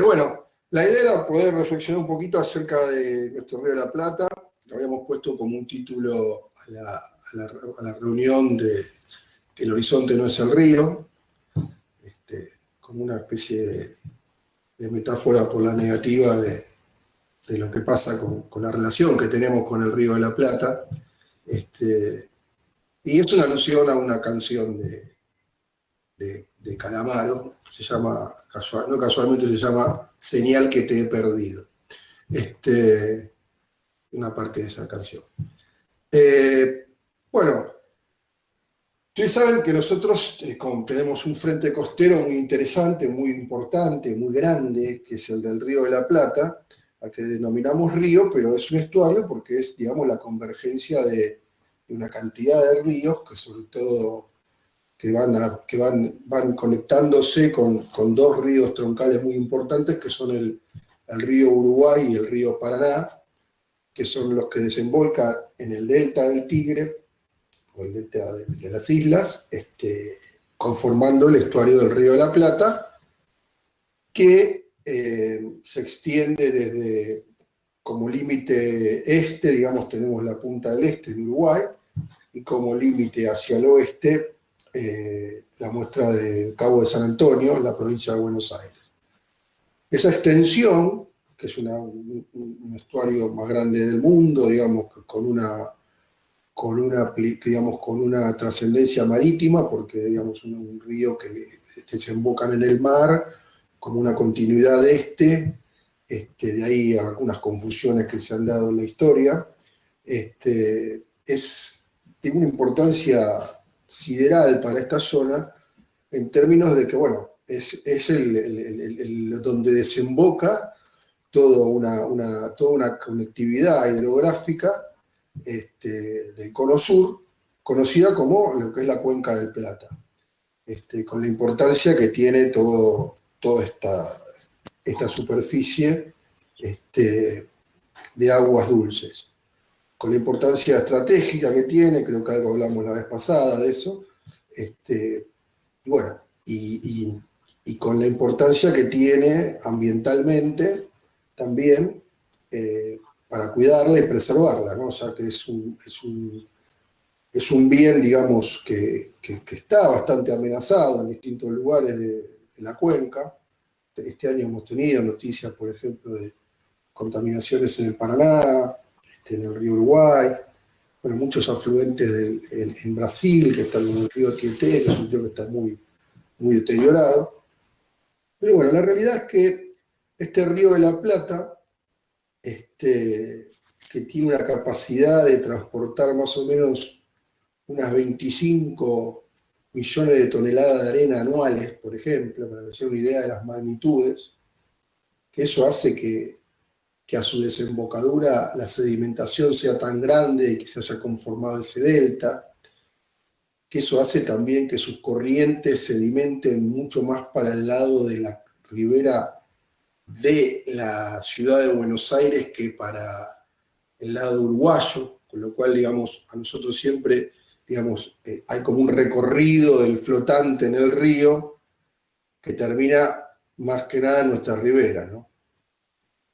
Bueno, la idea era poder reflexionar un poquito acerca de nuestro Río de la Plata. Lo habíamos puesto como un título a la reunión de que el horizonte no es el río, como una especie de metáfora por la negativa de lo que pasa con la relación que tenemos con el Río de la Plata. Y es una alusión a una canción de Calamaro, se llama, no casualmente se llama Señal que te he perdido. Una parte de esa canción. Bueno, ustedes saben que nosotros tenemos un frente costero muy interesante, muy importante, muy grande, que es el del Río de la Plata, al que denominamos río, pero es un estuario porque es, digamos, la convergencia de una cantidad de ríos que sobre todo que van conectándose con dos ríos troncales muy importantes, que son el río Uruguay y el río Paraná, que son los que desembocan en el delta del Tigre, o el delta de las islas, conformando el estuario del Río de la Plata, que se extiende desde, como límite este, digamos, tenemos la punta del este en Uruguay, y como límite hacia el oeste, la muestra del Cabo de San Antonio, en la provincia de Buenos Aires. Esa extensión, que es un estuario más grande del mundo, digamos, con una trascendencia marítima, porque digamos un río que desembocan en el mar, como una continuidad de ahí algunas confusiones que se han dado en la historia, es de una importancia sideral para esta zona, en términos de que, bueno, es donde desemboca toda una conectividad hidrográfica del Cono Sur, conocida como lo que es la Cuenca del Plata, con la importancia que tiene toda esta superficie de aguas dulces, con la importancia estratégica que tiene, creo que algo hablamos la vez pasada de eso, bueno, y con la importancia que tiene ambientalmente también, para cuidarla y preservarla, ¿no? O sea que es un bien, digamos, que está bastante amenazado en distintos lugares de la cuenca. Este año hemos tenido noticias, por ejemplo, de contaminaciones en el Paraná, en el río Uruguay, bueno, muchos afluentes en Brasil, que están en el río Tieté, que es un río que está muy, muy deteriorado. Pero bueno, la realidad es que este Río de la Plata, que tiene una capacidad de transportar más o menos unas 25 millones de toneladas de arena anuales, por ejemplo, para que se den una idea de las magnitudes, que eso hace que a su desembocadura la sedimentación sea tan grande y que se haya conformado ese delta, que eso hace también que sus corrientes sedimenten mucho más para el lado de la ribera de la ciudad de Buenos Aires que para el lado uruguayo, con lo cual, digamos, a nosotros siempre, digamos, hay como un recorrido del flotante en el río que termina más que nada en nuestra ribera, ¿no?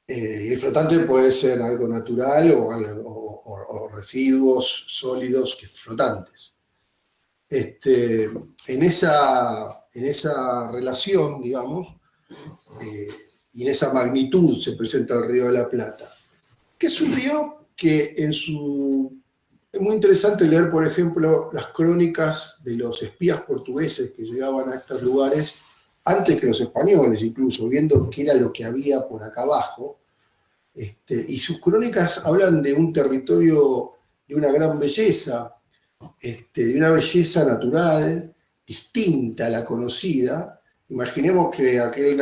El flotante puede ser algo natural o residuos sólidos que flotantes. En esa relación, digamos, y en esa magnitud se presenta el Río de la Plata, que es un río que es muy interesante leer, por ejemplo, las crónicas de los espías portugueses que llegaban a estos lugares antes que los españoles, incluso, viendo qué era lo que había por acá abajo. Y sus crónicas hablan de un territorio de una gran belleza, de una belleza natural, distinta a la conocida. Imaginemos que el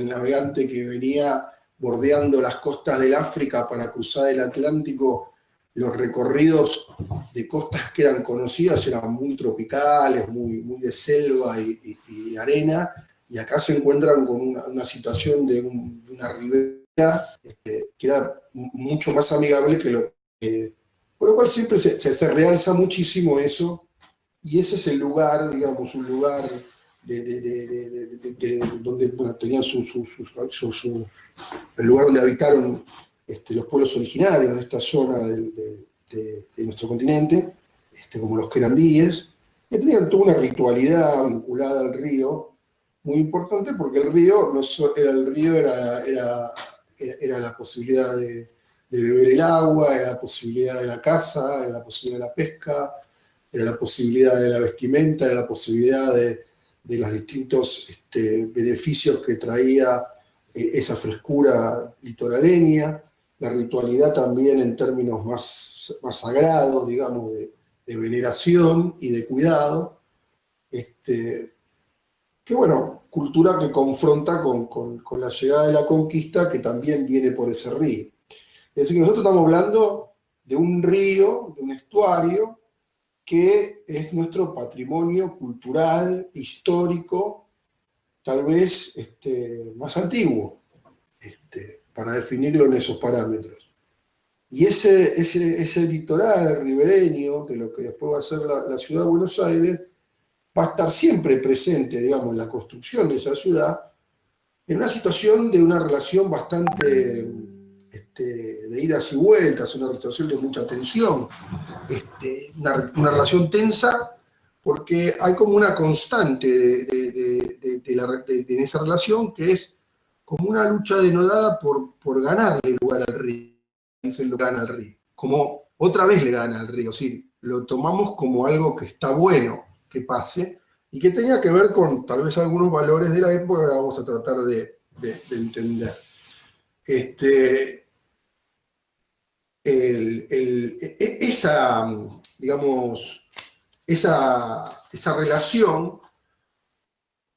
navegante que venía bordeando las costas del África para cruzar el Atlántico, los recorridos de costas que eran conocidas eran muy tropicales, muy, muy de selva y arena, y acá se encuentran con una situación de una ribera que era mucho más amigable que lo que... Por lo cual siempre se realza muchísimo eso, y ese es el lugar, digamos, un lugar donde bueno, tenían el lugar donde habitaron los pueblos originarios de esta zona de nuestro continente, como los querandíes, que tenían toda una ritualidad vinculada al río muy importante, porque el río era la posibilidad de beber el agua, era la posibilidad de la caza, era la posibilidad de la pesca, era la posibilidad de la vestimenta, era la posibilidad de los distintos beneficios que traía esa frescura litoraleña, la ritualidad también en términos más sagrados, digamos, de veneración y de cuidado, que bueno, cultura que confronta con la llegada de la conquista, que también viene por ese río. Es decir, que nosotros estamos hablando de un río, de un estuario, que es nuestro patrimonio cultural, histórico, tal vez más antiguo, para definirlo en esos parámetros. Y ese litoral ribereño, de lo que después va a ser la ciudad de Buenos Aires, va a estar siempre presente, digamos, en la construcción de esa ciudad, en una situación de una relación bastante de idas y vueltas, una situación de mucha tensión, una relación tensa, porque hay como una constante en esa relación, que es como una lucha denodada por ganarle lugar al río, dice lo gana al río, como otra vez le gana al río, sí, lo tomamos como algo que está bueno que pase, y que tenía que ver con tal vez algunos valores de la época que ahora vamos a tratar de entender. Digamos, esa relación,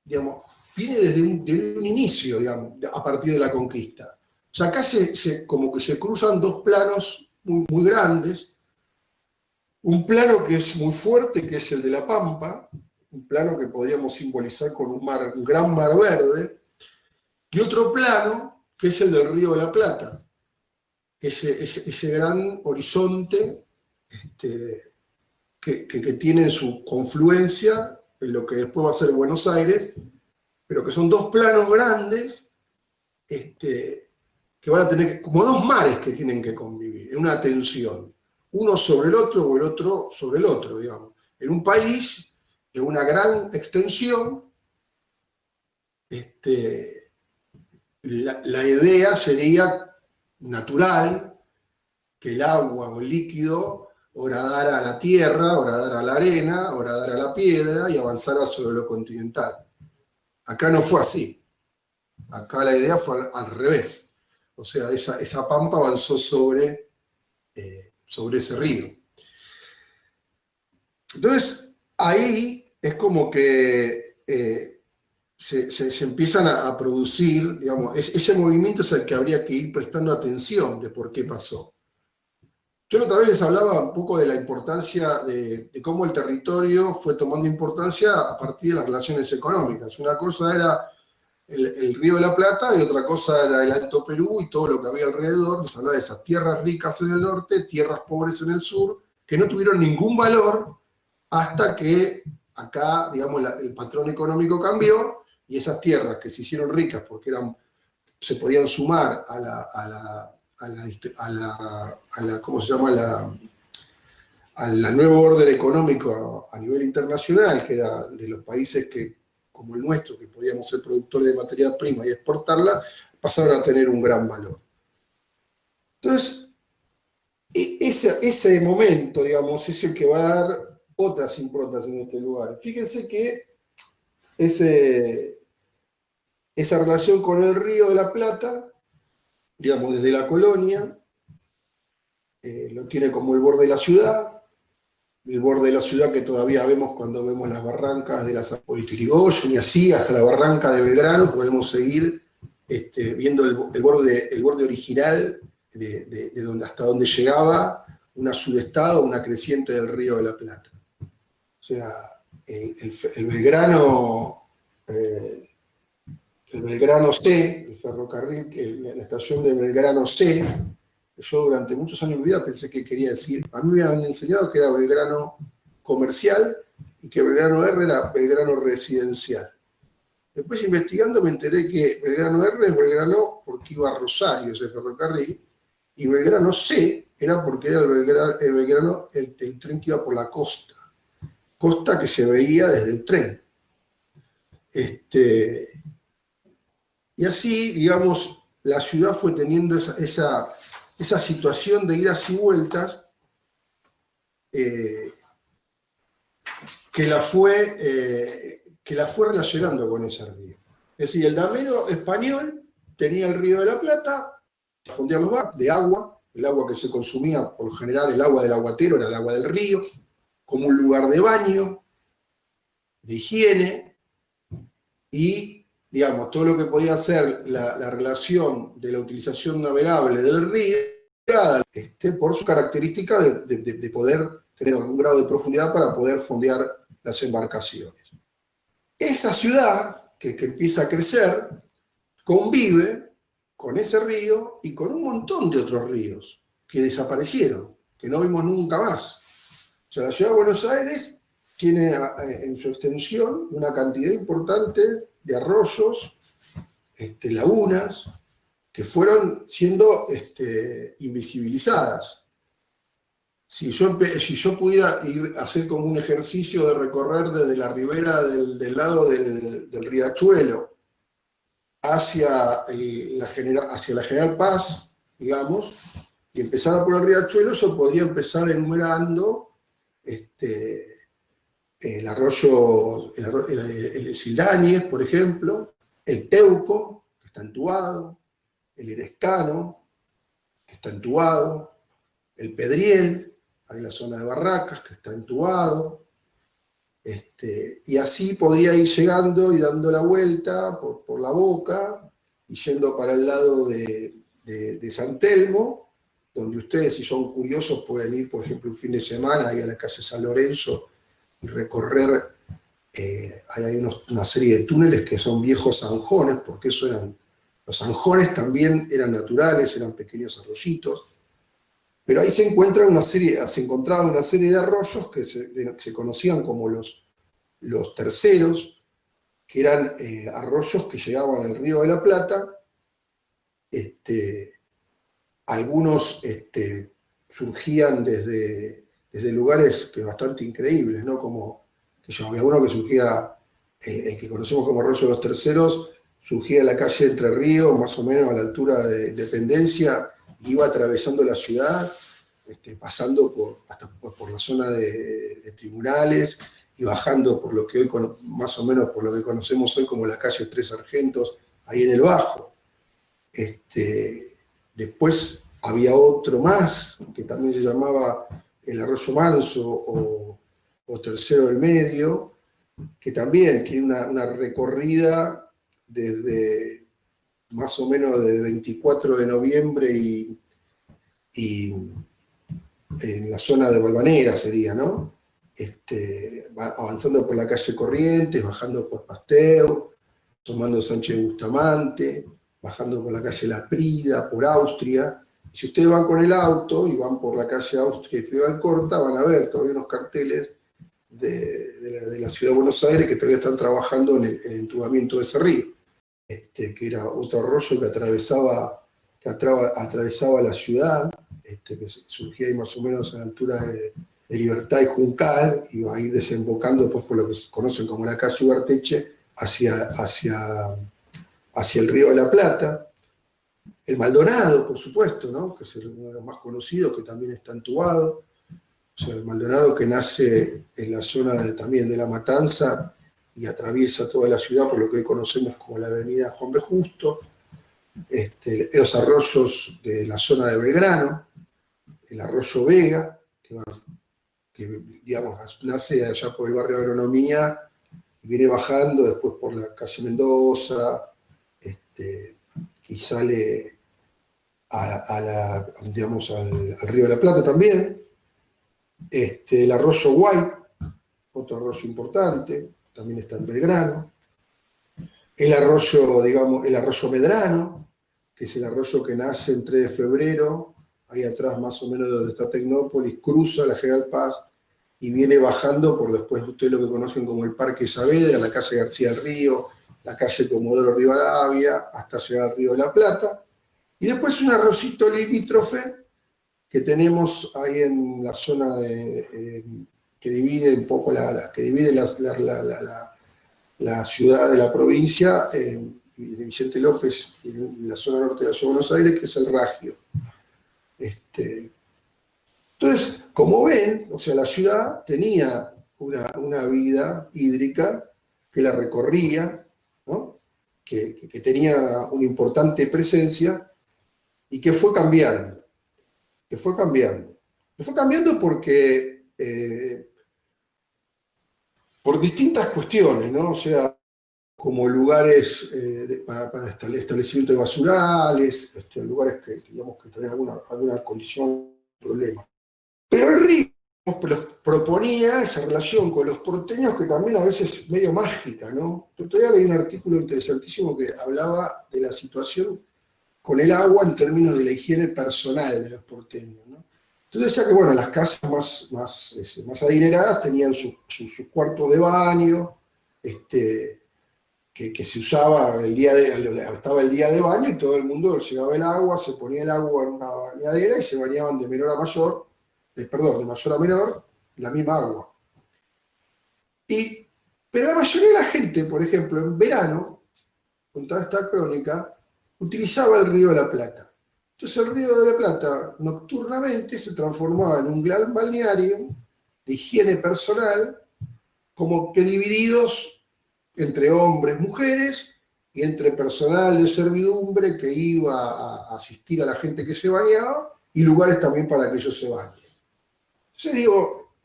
digamos, viene desde un inicio, digamos, a partir de la conquista. O sea, acá como que se cruzan dos planos muy grandes, un plano que es muy fuerte, que es el de la Pampa, un plano que podríamos simbolizar con un gran mar verde, y otro plano que es el del Río de la Plata, ese gran horizonte que tiene su confluencia en lo que después va a ser Buenos Aires, pero que son dos planos grandes que van a tener como dos mares que tienen que convivir en una tensión, uno sobre el otro o el otro sobre el otro, digamos. En un país de una gran extensión, la idea sería natural que el agua o el líquido horadara a la tierra, horadara a la arena, horadara a la piedra y avanzara sobre lo continental. Acá no fue así. Acá la idea fue al revés. O sea, esa pampa avanzó sobre ese río. Entonces, ahí es como que se empiezan a producir, digamos, ese movimiento es el que habría que ir prestando atención de por qué pasó. Yo la otra vez les hablaba un poco de la importancia de cómo el territorio fue tomando importancia a partir de las relaciones económicas. Una cosa era el Río de la Plata y otra cosa era el Alto Perú y todo lo que había alrededor. Les hablaba de esas tierras ricas en el norte, tierras pobres en el sur, que no tuvieron ningún valor hasta que acá, digamos, el patrón económico cambió y esas tierras que se hicieron ricas porque se podían sumar a la ¿cómo se llama? Al nuevo orden económico a nivel internacional, que era de los países como el nuestro, que podíamos ser productores de materia prima y exportarla, pasaron a tener un gran valor. Entonces, ese momento, digamos, es el que va a dar otras improntas en este lugar. Fíjense que esa relación con el Río de la Plata, digamos, desde la colonia, lo tiene como el borde de la ciudad, el borde de la ciudad que todavía vemos cuando vemos las barrancas de la Zapolito Yrigoyen y así, hasta la barranca de Belgrano, podemos seguir viendo el borde original hasta donde llegaba una sudestada, una creciente del Río de la Plata. O sea, el Belgrano C, el ferrocarril, la estación de Belgrano C, yo durante muchos años de mi vida pensé que quería decir, a mí me habían enseñado que era Belgrano comercial y que Belgrano R era Belgrano Residencial. Después investigando me enteré que Belgrano R es Belgrano porque iba a Rosario, ese ferrocarril, y Belgrano C era porque era el tren que iba por la costa que se veía desde el tren. Y así, digamos, la ciudad fue teniendo esa situación de idas y vueltas que la fue relacionando con ese río. Es decir, el damero español tenía el río de la Plata, fundía los barcos de agua, el agua que se consumía, por lo general el agua del aguatero era el agua del río, como un lugar de baño, de higiene, y, digamos, todo lo que podía ser la relación de la utilización navegable del río, por su característica de poder tener algún grado de profundidad para poder fondear las embarcaciones. Esa ciudad, que empieza a crecer, convive con ese río y con un montón de otros ríos que desaparecieron, que no vimos nunca más. O sea, la ciudad de Buenos Aires tiene en su extensión una cantidad importante de arroyos, lagunas, que fueron siendo invisibilizadas. Si yo pudiera ir a hacer como un ejercicio de recorrer desde la ribera del lado del Riachuelo hacia la General Paz, digamos, y empezar por el Riachuelo, yo podría empezar enumerando el arroyo, el Sildañez, por ejemplo, el Teuco, que está entubado, el Erescano, que está entubado, el Pedriel, hay la zona de Barracas, que está entubado, y así podría ir llegando y dando la vuelta por la Boca y yendo para el lado de San Telmo, donde ustedes, si son curiosos, pueden ir, por ejemplo, un fin de semana ahí a la calle San Lorenzo y recorrer. Hay una serie de túneles que son viejos zanjones, porque los zanjones también eran naturales, eran pequeños arroyitos, pero ahí se encontraba una serie de arroyos que se conocían como los terceros, que eran arroyos que llegaban al Río de la Plata. Algunos surgían desde lugares bastante increíbles, ¿no? Como había uno que surgía, el que conocemos como Arroyo de los Terceros, surgía en la calle Entre Ríos, más o menos a la altura de Dependencia, iba atravesando la ciudad, pasando hasta por la zona de tribunales y bajando por lo que hoy, más o menos por lo que conocemos hoy como la calle Tres Sargentos, ahí en el Bajo. Después había otro más, que también se llamaba el Arroyo Manso o Tercero del Medio, que también tiene una recorrida desde más o menos de 24 de noviembre y en la zona de Valvanera sería, ¿no? Avanzando por la calle Corrientes, bajando por Pasteur, tomando Sánchez Bustamante, bajando por la calle La Prida, por Austria. Y si ustedes van con el auto y van por la calle Austria y Fidel Alcorta, van a ver todavía unos carteles de la ciudad de Buenos Aires que todavía están trabajando en el entubamiento de ese río, que era otro arroyo que atravesaba la ciudad, que surgía ahí más o menos a la altura de Libertad y Juncal, y va a ir desembocando después por lo que se conocen como la calle Ugarteche hacia el Río de la Plata. El Maldonado, por supuesto, ¿no? Que es uno de los más conocidos, que también está entubado. O sea, el Maldonado, que nace en la zona también de La Matanza y atraviesa toda la ciudad por lo que hoy conocemos como la avenida Juan B. Justo. Los arroyos de la zona de Belgrano, el arroyo Vega, que digamos, nace allá por el barrio de Agronomía, y viene bajando después por la calle Mendoza, y sale digamos, al Río de la Plata también. El arroyo Guay, otro arroyo importante, también está en Belgrano. El arroyo Medrano, que es el arroyo que nace en 3 de febrero, ahí atrás más o menos donde está Tecnópolis, cruza la General Paz y viene bajando por después ustedes lo que conocen como el Parque Saavedra, la calle García del Río, la calle Comodoro Rivadavia, hasta llegar al Río de la Plata. Y después un arrocito limítrofe que tenemos ahí en la zona que divide un poco que divide la ciudad de la provincia, de Vicente López, y la zona norte de la ciudad de Buenos Aires, que es el Ragio. Entonces, como ven, o sea, la ciudad tenía una vida hídrica que la recorría, ¿no? que tenía una importante presencia y que fue cambiando. Que fue cambiando. Que fue cambiando porque, por distintas cuestiones, ¿no? O sea, como lugares para establecimiento de basurales, lugares digamos, que tenían alguna condición, problema. Pero el río proponía esa relación con los porteños que también a veces medio mágica, ¿no? Todavía leí un artículo interesantísimo que hablaba de la situación con el agua en términos de la higiene personal de los porteños, ¿no? Entonces decía que, bueno, las casas más adineradas tenían sus cuartos de baño, que se usaba estaba el día de baño y todo el mundo llegaba el agua, se ponía el agua en una bañadera y se bañaban de mayor a menor, la misma agua. Pero la mayoría de la gente, por ejemplo, en verano, con toda esta crónica, utilizaba el Río de la Plata. Entonces el Río de la Plata nocturnamente se transformaba en un gran balneario de higiene personal, como que divididos entre hombres, mujeres, y entre personal de servidumbre que iba a asistir a la gente que se bañaba, y lugares también para que ellos se bañen. Entonces digo,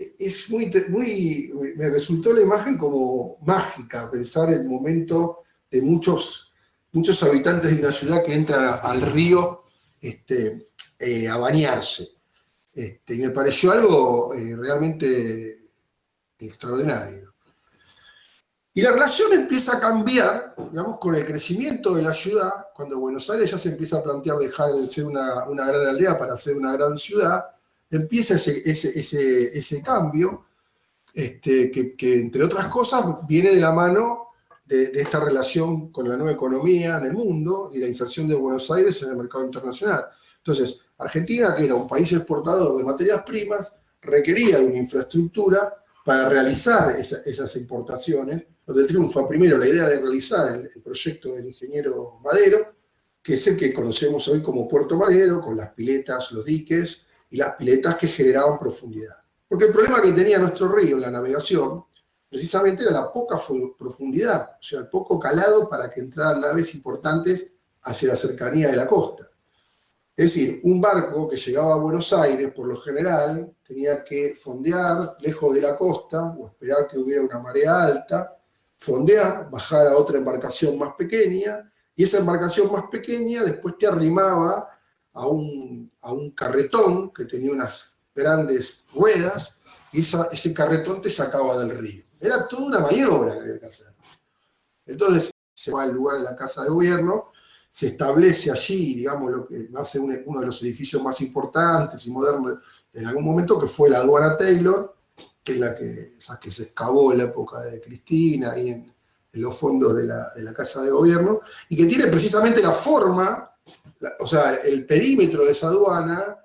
me resultó la imagen como mágica, pensar el momento de muchos habitantes de una ciudad que entran al río a bañarse. Y me pareció algo realmente extraordinario. Y la relación empieza a cambiar, digamos, con el crecimiento de la ciudad, cuando Buenos Aires ya se empieza a plantear dejar de ser una gran aldea para ser una gran ciudad, empieza ese cambio, que entre otras cosas viene de la mano de esta relación con la nueva economía en el mundo y la inserción de Buenos Aires en el mercado internacional. Entonces, Argentina, que era un país exportador de materias primas, requería una infraestructura para realizar esas importaciones, donde triunfa primero la idea de realizar el proyecto del ingeniero Madero, que es el que conocemos hoy como Puerto Madero, con las piletas, los diques y las piletas que generaban profundidad. Porque el problema que tenía nuestro río en la navegación, precisamente era la poca profundidad, o sea, el poco calado para que entraran naves importantes hacia la cercanía de la costa. Es decir, un barco que llegaba a Buenos Aires, por lo general, tenía que fondear lejos de la costa o esperar que hubiera una marea alta, fondear, bajar a otra embarcación más pequeña, y esa embarcación más pequeña después te arrimaba a un carretón que tenía unas grandes ruedas, y ese carretón te sacaba del río. Era toda una maniobra que había que hacer. Entonces se va al lugar de la Casa de Gobierno, se establece allí, digamos, lo que va a ser uno de los edificios más importantes y modernos en algún momento, que fue la aduana Taylor, que es la que se excavó en la época de Cristina, ahí en los fondos de la Casa de Gobierno, y que tiene precisamente la forma, o sea, el perímetro de esa aduana,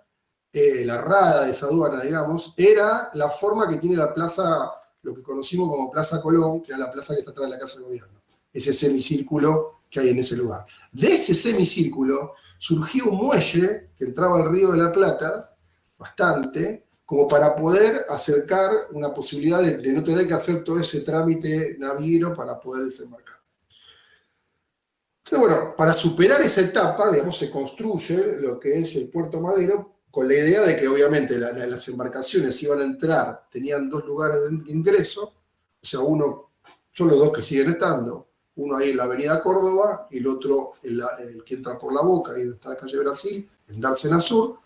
la rada de esa aduana, digamos, era la forma que tiene la plaza, lo que conocimos como Plaza Colón, que era la plaza que está atrás de la Casa de Gobierno, ese semicírculo que hay en ese lugar. De ese semicírculo surgió un muelle que entraba al Río de la Plata, bastante, como para poder acercar una posibilidad de no tener que hacer todo ese trámite naviero para poder desembarcar. Entonces, bueno, para superar esa etapa, digamos, se construye lo que es el Puerto Madero, con la idea de que obviamente las embarcaciones iban a entrar, tenían dos lugares de ingreso, o sea, son los dos que siguen estando, uno ahí en la avenida Córdoba y el otro el que entra por La Boca, ahí donde está la calle Brasil, en Dársena Sur,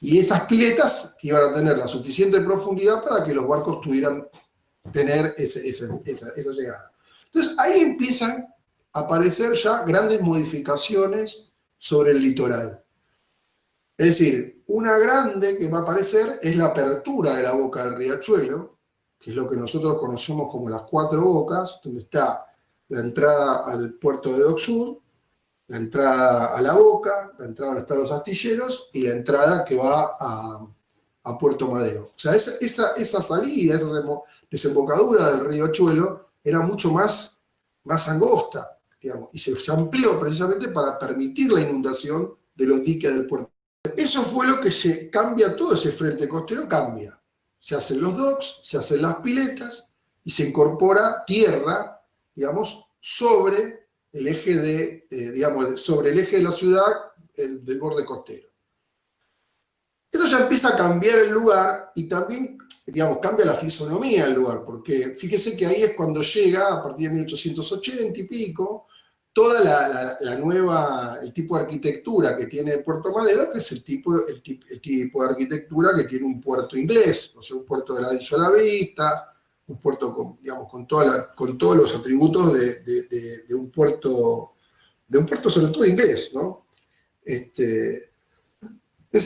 y esas piletas que iban a tener la suficiente profundidad para que los barcos pudieran tener esa llegada. Entonces ahí empiezan a aparecer ya grandes modificaciones sobre el litoral. Es decir, una grande que va a aparecer es la apertura de la boca del riachuelo, que es lo que nosotros conocemos como las Cuatro Bocas, donde está la entrada al puerto de Dock Sud, la entrada a La Boca, la entrada donde están los astilleros y la entrada que va a Puerto Madero. O sea, esa salida, esa desembocadura del río Chuelo era mucho más angosta, digamos, y se amplió precisamente para permitir la inundación de los diques del puerto. Eso fue lo que se cambia, todo ese frente costero cambia. Se hacen los docks, se hacen las piletas y se incorpora tierra, digamos, sobre el eje sobre el eje de la ciudad del borde costero. Eso ya empieza a cambiar el lugar y también, digamos, cambia la fisonomía del lugar, porque fíjese que ahí es cuando llega, a partir de 1880 y pico, toda la nueva, el tipo de arquitectura que tiene Puerto Madero, que es el tipo de arquitectura que tiene un puerto inglés, o sea, un puerto de ladrillo a la vista, un puerto con, digamos, con todos los atributos de un puerto sobre todo inglés, ¿no? Ese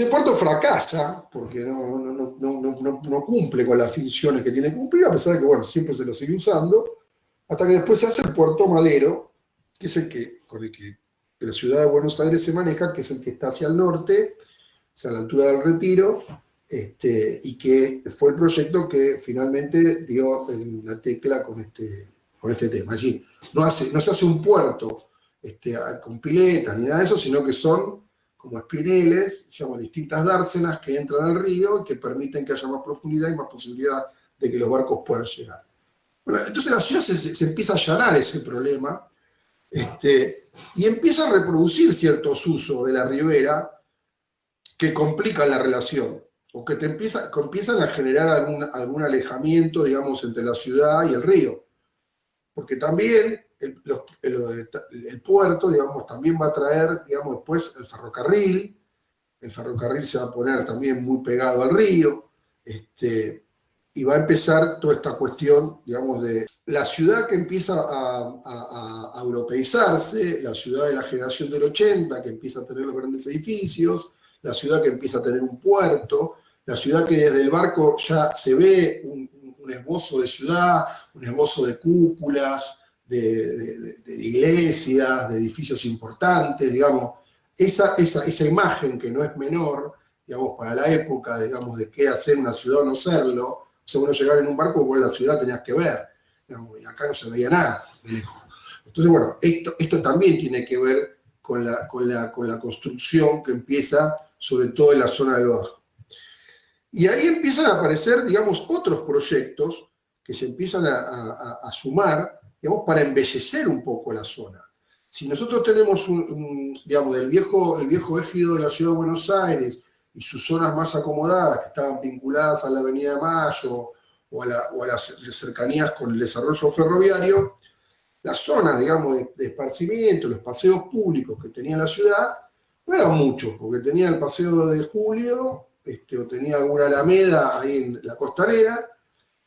puerto fracasa porque no cumple con las funciones que tiene que cumplir, a pesar de que, bueno, siempre se lo sigue usando, hasta que después se hace el Puerto Madero, que es con el que la ciudad de Buenos Aires se maneja, que es el que está hacia el norte, o sea, a la altura del Retiro, y que fue el proyecto que finalmente dio en la tecla con este tema. Allí no se hace un puerto con piletas ni nada de eso, sino que son como espineles, llaman distintas dársenas que entran al río y que permiten que haya más profundidad y más posibilidad de que los barcos puedan llegar. Bueno, entonces la ciudad se empieza a allanar ese problema, y empieza a reproducir ciertos usos de la ribera que complican la relación, o que empiezan a generar algún alejamiento, digamos, entre la ciudad y el río. Porque también el puerto, digamos, también va a traer, digamos, después el ferrocarril se va a poner también muy pegado al río, y va a empezar toda esta cuestión, digamos, de la ciudad que empieza a europeizarse, la ciudad de la generación del 80, que empieza a tener los grandes edificios, la ciudad que empieza a tener un puerto, la ciudad que desde el barco ya se ve un esbozo de ciudad, un esbozo de cúpulas, de iglesias, de edificios importantes, digamos. Esa imagen que no es menor, digamos, para la época, digamos, de qué hacer una ciudad o no serlo. O sea, uno llegaba en un barco, igual la ciudad tenías que ver, digamos, y acá no se veía nada de lejos. Entonces, bueno, esto también tiene que ver con la construcción que empieza, sobre todo en la zona del Bajo. Y ahí empiezan a aparecer, digamos, otros proyectos que se empiezan a sumar, digamos, para embellecer un poco la zona. Si nosotros tenemos, digamos, el viejo ejido de la ciudad de Buenos Aires y sus zonas más acomodadas, que estaban vinculadas a la Avenida de Mayo o a las cercanías con el desarrollo ferroviario, las zonas, digamos, de esparcimiento, los paseos públicos que tenía la ciudad, no eran muchos, porque tenía el Paseo de Julio, o tenía alguna alameda ahí en la Costanera,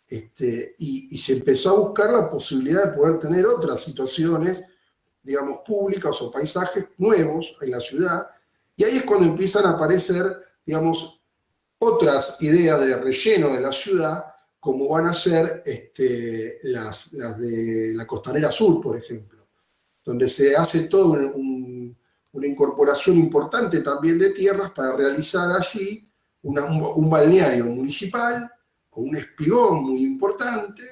y se empezó a buscar la posibilidad de poder tener otras situaciones, digamos, públicas o paisajes nuevos en la ciudad, y ahí es cuando empiezan a aparecer, digamos, otras ideas de relleno de la ciudad, como van a ser las de la Costanera Sur, por ejemplo, donde se hace toda una incorporación importante también de tierras para realizar allí un balneario municipal con un espigón muy importante,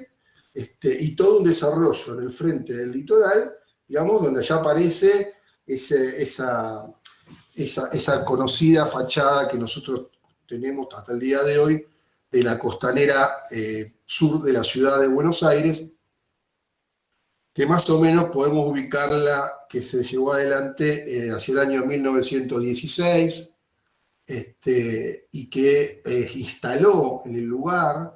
y todo un desarrollo en el frente del litoral, digamos, donde ya aparece esa conocida fachada que nosotros tenemos hasta el día de hoy de la costanera sur de la ciudad de Buenos Aires, que más o menos podemos ubicarla, que se llevó adelante hacia el año 1916, y que instaló en el lugar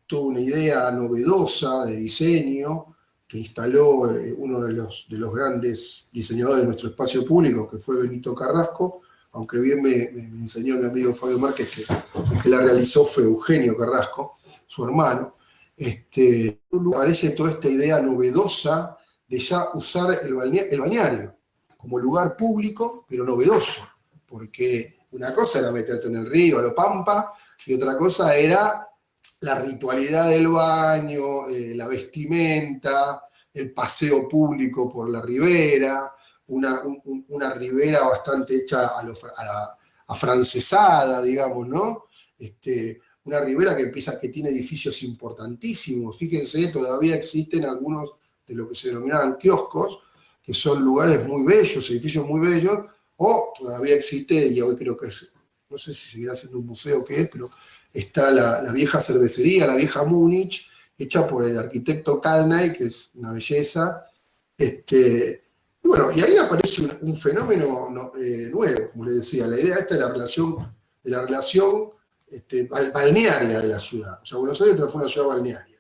toda una idea novedosa de diseño, que instaló uno de los grandes diseñadores de nuestro espacio público, que fue Benito Carrasco, aunque bien me enseñó mi amigo Fabio Márquez que la realizó fue Eugenio Carrasco, su hermano. Aparece toda esta idea novedosa de ya usar el balneario como lugar público, pero novedoso, porque una cosa era meterte en el río, a lo pampa, y otra cosa era la ritualidad del baño, la vestimenta, el paseo público por la ribera, una ribera bastante hecha afrancesada, digamos, ¿no? Una ribera que tiene edificios importantísimos. Fíjense, todavía existen algunos de lo que se denominaban kioscos, que son lugares muy bellos, edificios muy bellos, o todavía existe, y hoy creo que es, no sé si seguirá siendo un museo o qué es, pero está la vieja cervecería, la vieja Múnich, hecha por el arquitecto Kalnay, que es una belleza. Y bueno, y ahí aparece un fenómeno nuevo, como les decía, la idea esta de la relación balnearia de la ciudad. O sea, Buenos Aires fue una ciudad balnearia.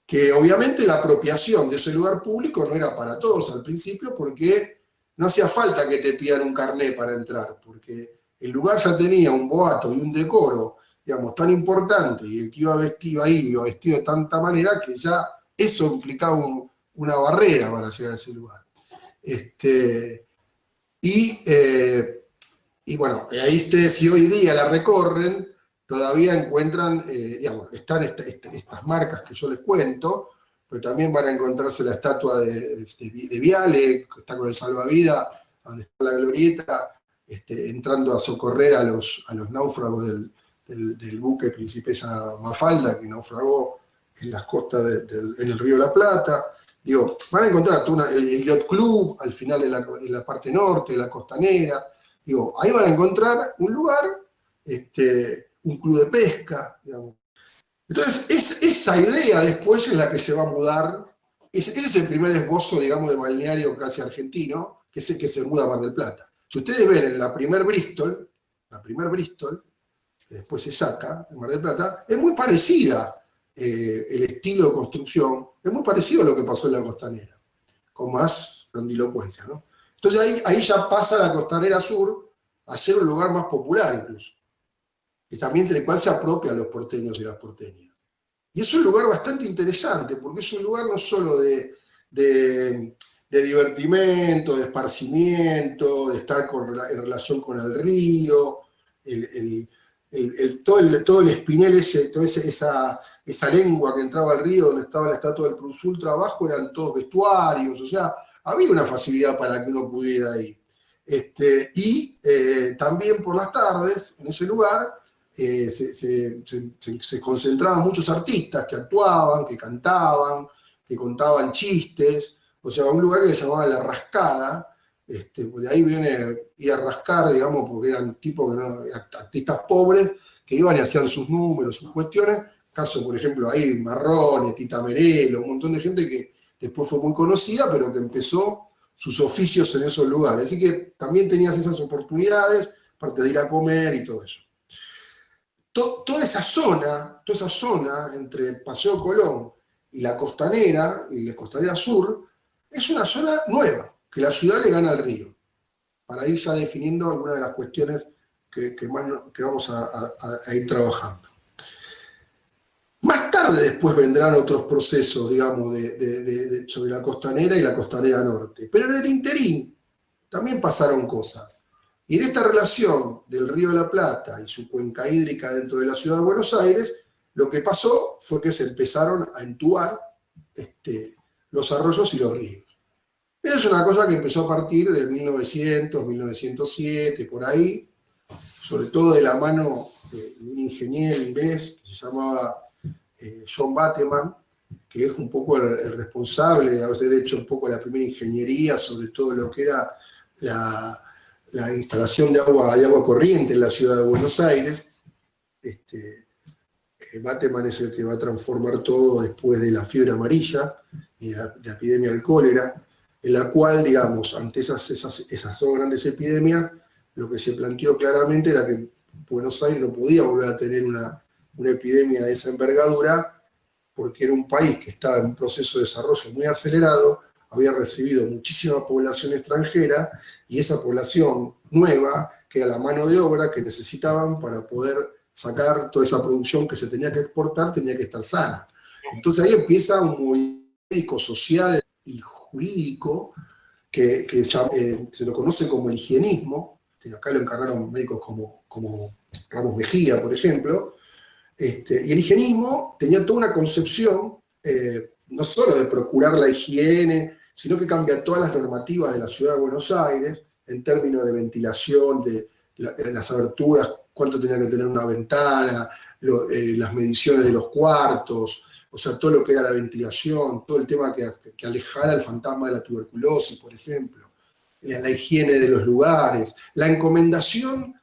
Que obviamente la apropiación de ese lugar público no era para todos al principio, porque no hacía falta que te pidan un carné para entrar, porque el lugar ya tenía un boato y un decoro, digamos, tan importante, y el que iba vestido ahí iba vestido de tanta manera que ya eso implicaba una barrera para llegar a ese lugar. Y, y bueno, ahí ustedes, si hoy día la recorren, todavía encuentran, digamos, están estas marcas que yo les cuento, pero también van a encontrarse la estatua de Viale, que está con el salvavidas, donde está la glorieta, entrando a socorrer a los náufragos del buque Princesa Mafalda, que naufragó en las costas en el río de la Plata. Digo, van a encontrar el Yacht Club al final de la parte norte, de la costanera. Digo, ahí van a encontrar un lugar, un club de pesca, digamos. Entonces, esa idea después es la que se va a mudar. Ese es el primer esbozo, digamos, de balneario casi argentino, que es el que se muda a Mar del Plata. Si ustedes ven en la primer Bristol, que después se saca de Mar del Plata, es muy parecida el estilo de construcción, es muy parecido a lo que pasó en la costanera, con más grandilocuencia, ¿no? Entonces ahí ya pasa la costanera sur a ser un lugar más popular incluso, y también del cual se apropian los porteños y las porteñas. Y es un lugar bastante interesante, porque es un lugar no solo de divertimento, de esparcimiento, de estar en relación con el río, todo el espinel ese, toda esa lengua que entraba al río donde estaba la estatua del Plus Ultra abajo, eran todos vestuarios, o sea, había una facilidad para que uno pudiera ir. También por las tardes, en ese lugar, se concentraban muchos artistas que actuaban, que cantaban, que contaban chistes, o sea, un lugar que le llamaban La Rascada, de ahí viene ir a rascar, digamos, porque eran tipos, artistas pobres, que iban y hacían sus números, sus cuestiones, caso, por ejemplo, ahí Marrone, Tita Merelo, un montón de gente que después fue muy conocida, pero que empezó sus oficios en esos lugares, así que también tenías esas oportunidades, aparte de ir a comer y todo eso. Toda esa zona entre Paseo Colón y la costanera sur, es una zona nueva, que la ciudad le gana al río, para ir ya definiendo algunas de las cuestiones que vamos a ir trabajando. Más tarde después vendrán otros procesos, digamos, sobre la costanera y la costanera norte, pero en el interín también pasaron cosas. Y en esta relación del Río de la Plata y su cuenca hídrica dentro de la ciudad de Buenos Aires, lo que pasó fue que se empezaron a entubar los arroyos y los ríos. Es una cosa que empezó a partir de 1900, 1907, por ahí, sobre todo de la mano de un ingeniero inglés que se llamaba John Bateman, que es un poco el responsable de haber hecho un poco la primera ingeniería sobre todo lo que era la instalación de agua corriente en la ciudad de Buenos Aires. Bateman es el que va a transformar todo después de la fiebre amarilla y de la epidemia del cólera, en la cual, digamos, ante esas dos grandes epidemias, lo que se planteó claramente era que Buenos Aires no podía volver a tener una epidemia de esa envergadura, porque era un país que estaba en un proceso de desarrollo muy acelerado, había recibido muchísima población extranjera, y esa población nueva, que era la mano de obra que necesitaban para poder sacar toda esa producción que se tenía que exportar, tenía que estar sana. Entonces ahí empieza un movimiento social y jurídico que se lo conoce como el higienismo, que acá lo encargaron médicos como Ramos Mejía, por ejemplo, Y el higienismo tenía toda una concepción, no solo de procurar la higiene, sino que cambia todas las normativas de la ciudad de Buenos Aires en términos de ventilación, de las aberturas, cuánto tenía que tener una ventana, las mediciones de los cuartos, o sea, todo lo que era la ventilación, todo el tema que alejara el fantasma de la tuberculosis, por ejemplo, la higiene de los lugares, la encomendación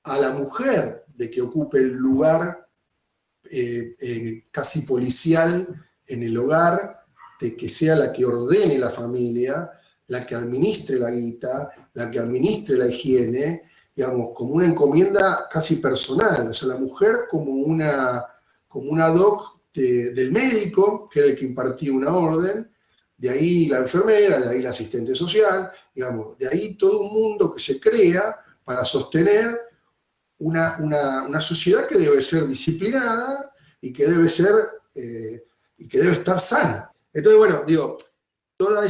a la mujer de que ocupe el lugar casi policial en el hogar, de que sea la que ordene la familia, la que administre la guita, la que administre la higiene, digamos, como una encomienda casi personal, o sea, la mujer como una doc del médico, que era el que impartía una orden, de ahí la enfermera, de ahí la asistente social, digamos, de ahí todo un mundo que se crea para sostener una sociedad que debe ser disciplinada y que debe ser y que debe estar sana. Entonces, bueno, digo, toda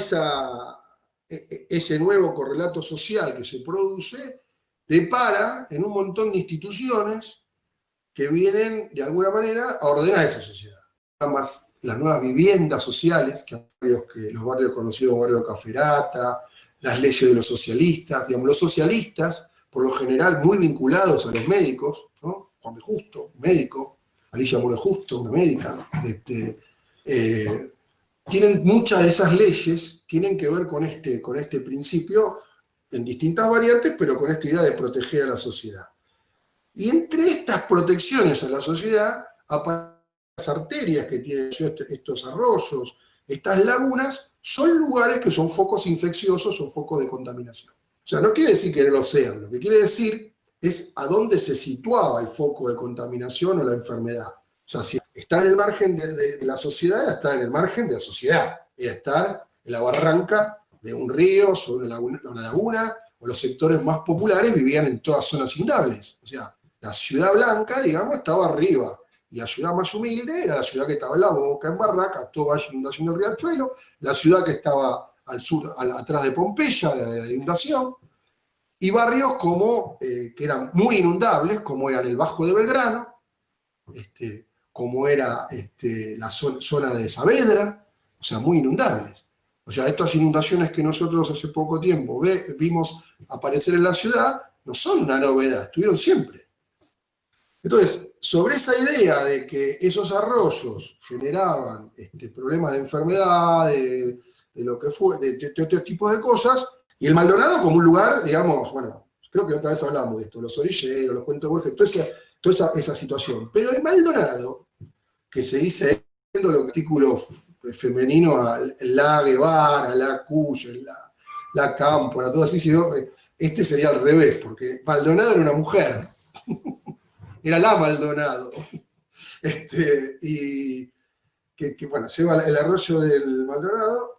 ese nuevo correlato social que se produce depara en un montón de instituciones que vienen, de alguna manera, a ordenar esa sociedad. Más las nuevas viviendas sociales, que los barrios conocidos como barrio Caferata, las leyes de los socialistas, digamos, los socialistas, por lo general muy vinculados a los médicos, ¿no? Juan B. Justo, médico, Alicia Muro Justo, una médica, tienen muchas de esas leyes, tienen que ver con este principio en distintas variantes, pero con esta idea de proteger a la sociedad. Y entre estas protecciones a la sociedad aparecen las arterias que tienen estos arroyos, estas lagunas, son lugares que son focos infecciosos o focos de contaminación. O sea, no quiere decir que no lo sean, lo que quiere decir es a dónde se situaba el foco de contaminación o la enfermedad. O sea, si está en el margen de la sociedad, era estar en el margen de la sociedad, era estar en la barranca de un río, sobre una laguna, o los sectores más populares vivían en todas zonas inundables. O sea, la ciudad blanca, digamos, estaba arriba, y la ciudad más humilde era la ciudad que estaba en la boca, en Barraca, toda la inundación del Riachuelo, la ciudad que estaba al sur, atrás de Pompeya, la de la inundación, y barrios como, que eran muy inundables, como eran el Bajo de Belgrano, como era la zona de Saavedra, o sea, muy inundables. O sea, estas inundaciones que nosotros hace poco tiempo vimos aparecer en la ciudad, no son una novedad, estuvieron siempre. Entonces, sobre esa idea de que esos arroyos generaban problemas de enfermedad, de lo que fue, de otro tipo de cosas, y el Maldonado como un lugar, digamos, bueno, creo que otra vez hablamos de esto, los orilleros, los cuentos de Borges, toda esa situación. Pero el Maldonado, que se dice en los artículos femeninos, la Guevara, la Cuyo, la Cámpora, todo así, sino este sería al revés, porque Maldonado era una mujer. Era la Maldonado. Y que bueno, lleva el arroyo del Maldonado.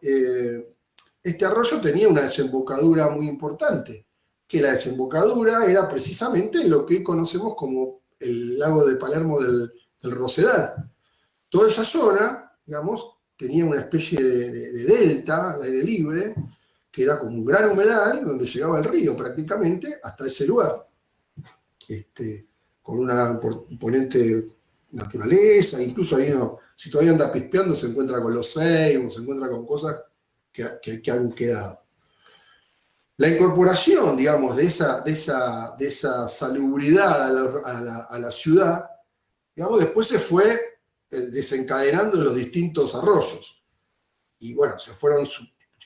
Este arroyo tenía una desembocadura muy importante, que la desembocadura era precisamente lo que conocemos como el lago de Palermo del Rosedal. Toda esa zona, digamos, tenía una especie de delta al aire libre, que era como un gran humedal, donde llegaba el río prácticamente hasta ese lugar. Con una imponente naturaleza, incluso ahí si todavía anda pispeando se encuentra con los ceibos, se encuentra con cosas que han quedado. La incorporación, digamos, de esa salubridad a la ciudad, digamos, después se fue desencadenando en los distintos arroyos. Y bueno, se fueron,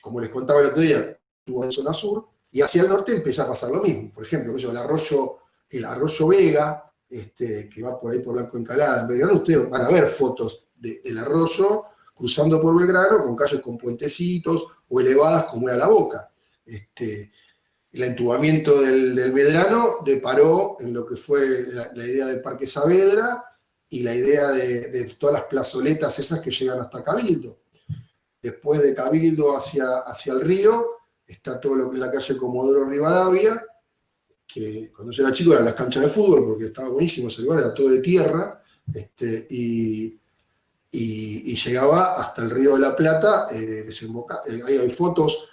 como les contaba el otro día, estuvo en zona sur, y hacia el norte empieza a pasar lo mismo. Por ejemplo, el arroyo Vega, que va por ahí por Blanco Encalada, en Belgrano, ustedes van a ver fotos del arroyo cruzando por Belgrano con calles con puentecitos o elevadas como era La Boca. El entubamiento del Medrano deparó en lo que fue la idea del Parque Saavedra y la idea de todas las plazoletas esas que llegan hasta Cabildo. Después de Cabildo hacia el río está todo lo que es la calle Comodoro Rivadavia, que cuando yo era chico eran las canchas de fútbol, porque estaba buenísimo ese lugar, era todo de tierra, y llegaba hasta el Río de la Plata, ahí hay fotos,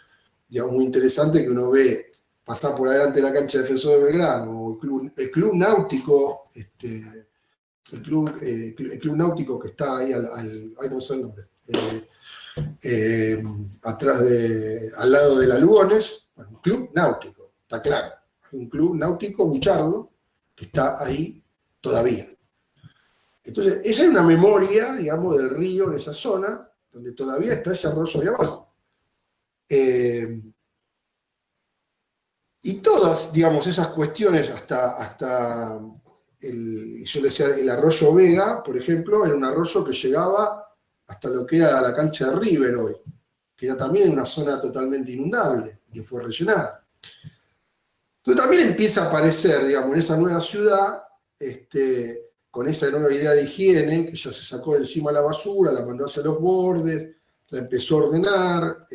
digamos, muy interesantes que uno ve pasar por adelante de la cancha de Defensor de Belgrano, o el club náutico, el club náutico que está ahí ay, no sé el nombre, atrás al lado de la Lugones, bueno, un club náutico, está claro, un club náutico buchardo que está ahí todavía. Entonces, esa es una memoria, digamos, del río en esa zona, donde todavía está ese arroyo ahí abajo. Y todas, digamos, esas cuestiones, hasta yo le decía, el arroyo Vega, por ejemplo, era un arroyo que llegaba hasta lo que era la cancha de River hoy, que era también una zona totalmente inundable, que fue rellenada. Entonces también empieza a aparecer, digamos, en esa nueva ciudad, con esa nueva idea de higiene, que ya se sacó de encima la basura, la mandó hacia los bordes, la empezó a ordenar,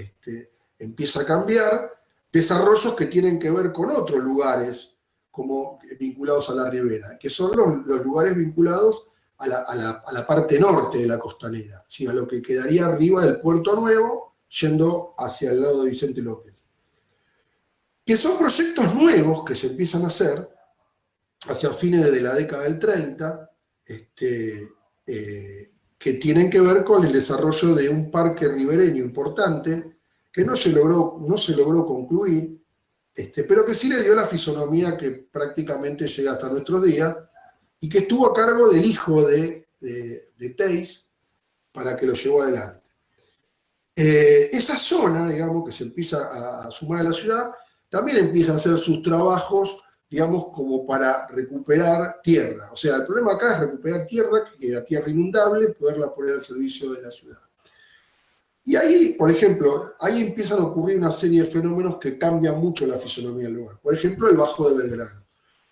empieza a cambiar, desarrollos que tienen que ver con otros lugares, como vinculados a la ribera, que son los lugares vinculados a la parte norte de la costanera, ¿sí? A lo que quedaría arriba del Puerto Nuevo, yendo hacia el lado de Vicente López. Que son proyectos nuevos que se empiezan a hacer hacia fines de la década del 30, que tienen que ver con el desarrollo de un parque ribereño importante, que no se logró concluir, pero que sí le dio la fisonomía que prácticamente llega hasta nuestros días, y que estuvo a cargo del hijo de Teis para que lo llevó adelante. Esa zona, digamos, que se empieza a sumar a la ciudad, también empieza a hacer sus trabajos, digamos, como para recuperar tierra. O sea, el problema acá es recuperar tierra, que queda tierra inundable, poderla poner al servicio de la ciudad. Y ahí, por ejemplo, ahí empiezan a ocurrir una serie de fenómenos que cambian mucho la fisonomía del lugar. Por ejemplo, el Bajo de Belgrano.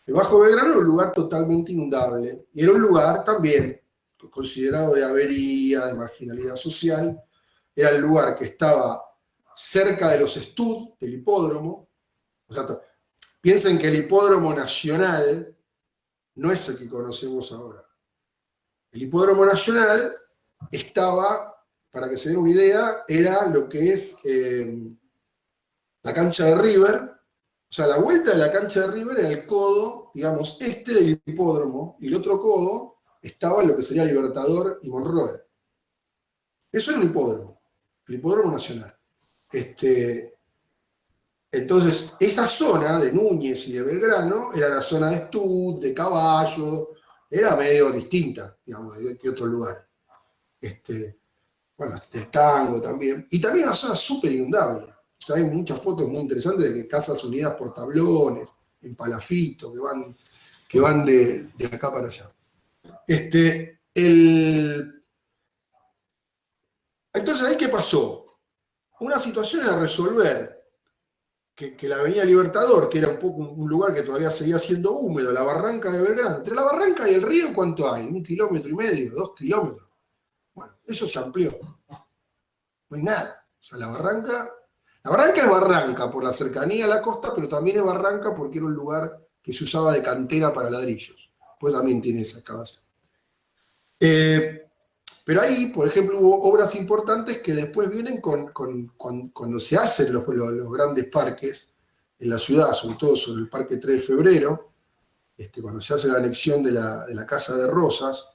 El Bajo de Belgrano era un lugar totalmente inundable, y era un lugar también considerado de avería, de marginalidad social. Era el lugar que estaba cerca de los estud, del hipódromo. O sea, piensen que el hipódromo nacional no es el que conocemos ahora. El hipódromo nacional estaba, para que se den una idea, era lo que es la cancha de River. O sea, la vuelta de la cancha de River era el codo, digamos, del hipódromo, y el otro codo estaba en lo que sería Libertador y Monroe. Eso era un hipódromo, el hipódromo nacional. Entonces, esa zona de Núñez y de Belgrano era la zona de estud, de caballo, era medio distinta, digamos, que otros lugares. Bueno, de tango también. Y también una zona súper inundable. O sea, hay muchas fotos muy interesantes de que casas unidas por tablones, en palafito, que van de acá para allá. Entonces, ¿ahí qué pasó? Una situación era resolver que la avenida Libertador, que era un poco un lugar que todavía seguía siendo húmedo, la barranca de Belgrano. Entre la barranca y el río, ¿cuánto hay? 1,5 kilómetros, 2 kilómetros. Bueno, eso se amplió. No hay nada. O sea, la barranca es barranca por la cercanía a la costa, pero también es barranca porque era un lugar que se usaba de cantera para ladrillos. Pues también tiene esa excavación. Pero ahí, por ejemplo, hubo obras importantes que después vienen cuando se hacen los grandes parques en la ciudad, sobre todo sobre el Parque 3 de Febrero, cuando se hace la anexión de la Casa de Rosas,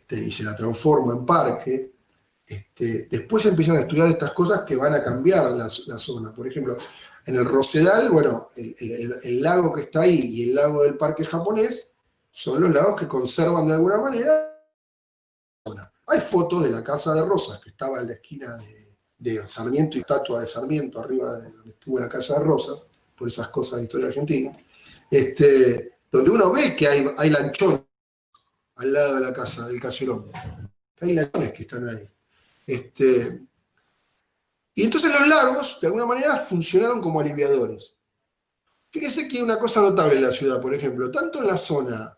y se la transforma en parque. Después se empiezan a estudiar estas cosas que van a cambiar la zona. Por ejemplo, en el Rosedal, bueno, el lago que está ahí y el lago del Parque Japonés son los lagos que conservan de alguna manera. Hay fotos de la Casa de Rosas, que estaba en la esquina de Sarmiento y estatua de Sarmiento, arriba de donde estuvo la Casa de Rosas, por esas cosas de historia argentina, donde uno ve que hay lanchones al lado de la casa, del caserón. Hay lanchones que están ahí. Y entonces los lagos, de alguna manera, funcionaron como aliviadores. Fíjese que hay una cosa notable en la ciudad, por ejemplo, tanto en la zona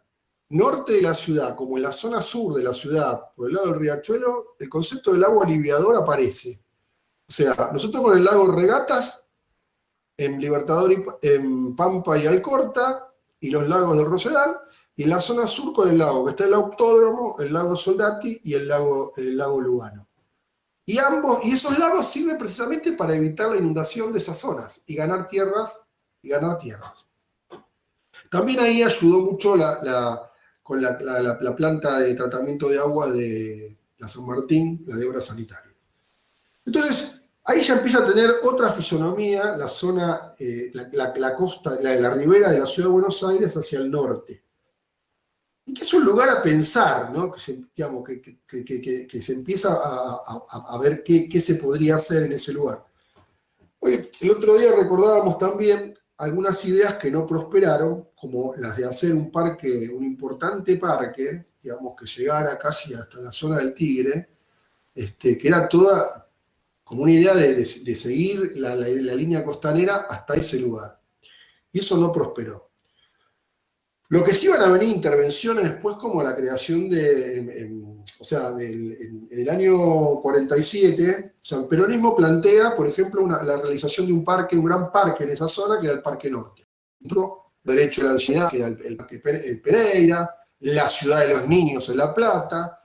norte de la ciudad como en la zona sur de la ciudad, por el lado del riachuelo, el concepto del agua aliviador aparece. O sea, nosotros con el lago Regatas, en Libertador, en Pampa y Alcorta, y los lagos del Rosedal, y en la zona sur con el lago, que está el autódromo, el lago Soldati y el lago Lugano. Y esos lagos sirven precisamente para evitar la inundación de esas zonas y ganar tierras. También ahí ayudó mucho con la planta de tratamiento de agua de la San Martín, la de obra sanitaria. Entonces, ahí ya empieza a tener otra fisonomía la zona, la costa, la ribera de la ciudad de Buenos Aires hacia el norte. Y que es un lugar a pensar, ¿no? Que se empieza a ver qué se podría hacer en ese lugar. Hoy, el otro día recordábamos también algunas ideas que no prosperaron, como las de hacer un parque, un importante parque, digamos, que llegara casi hasta la zona del Tigre, que era toda como una idea de seguir la línea costanera hasta ese lugar. Y eso no prosperó. Lo que sí van a venir intervenciones después, como la creación en el año 47, o sea, el peronismo plantea, por ejemplo, la realización de un parque, un gran parque en esa zona, que era el Parque Norte. Derecho a la ciudad, que era el Parque Pereira, la ciudad de los niños en La Plata,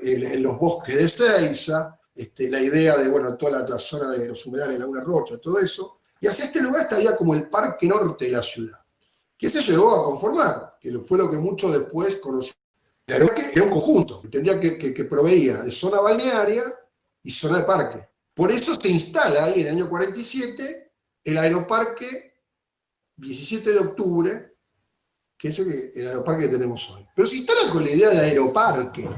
en los bosques de Ezeiza, la idea de, bueno, toda la zona de los humedales, Laguna Rocha, todo eso. Y hacia este lugar estaría como el Parque Norte de la ciudad, que se llegó a conformar, que fue lo que mucho después conoció. Claro que era un conjunto, que tendría que proveía de zona balnearia y zona de parque. Por eso se instala ahí en el año 47 el aeroparque 17 de octubre, que es el aeroparque que tenemos hoy. Pero se instala con la idea de aeroparque.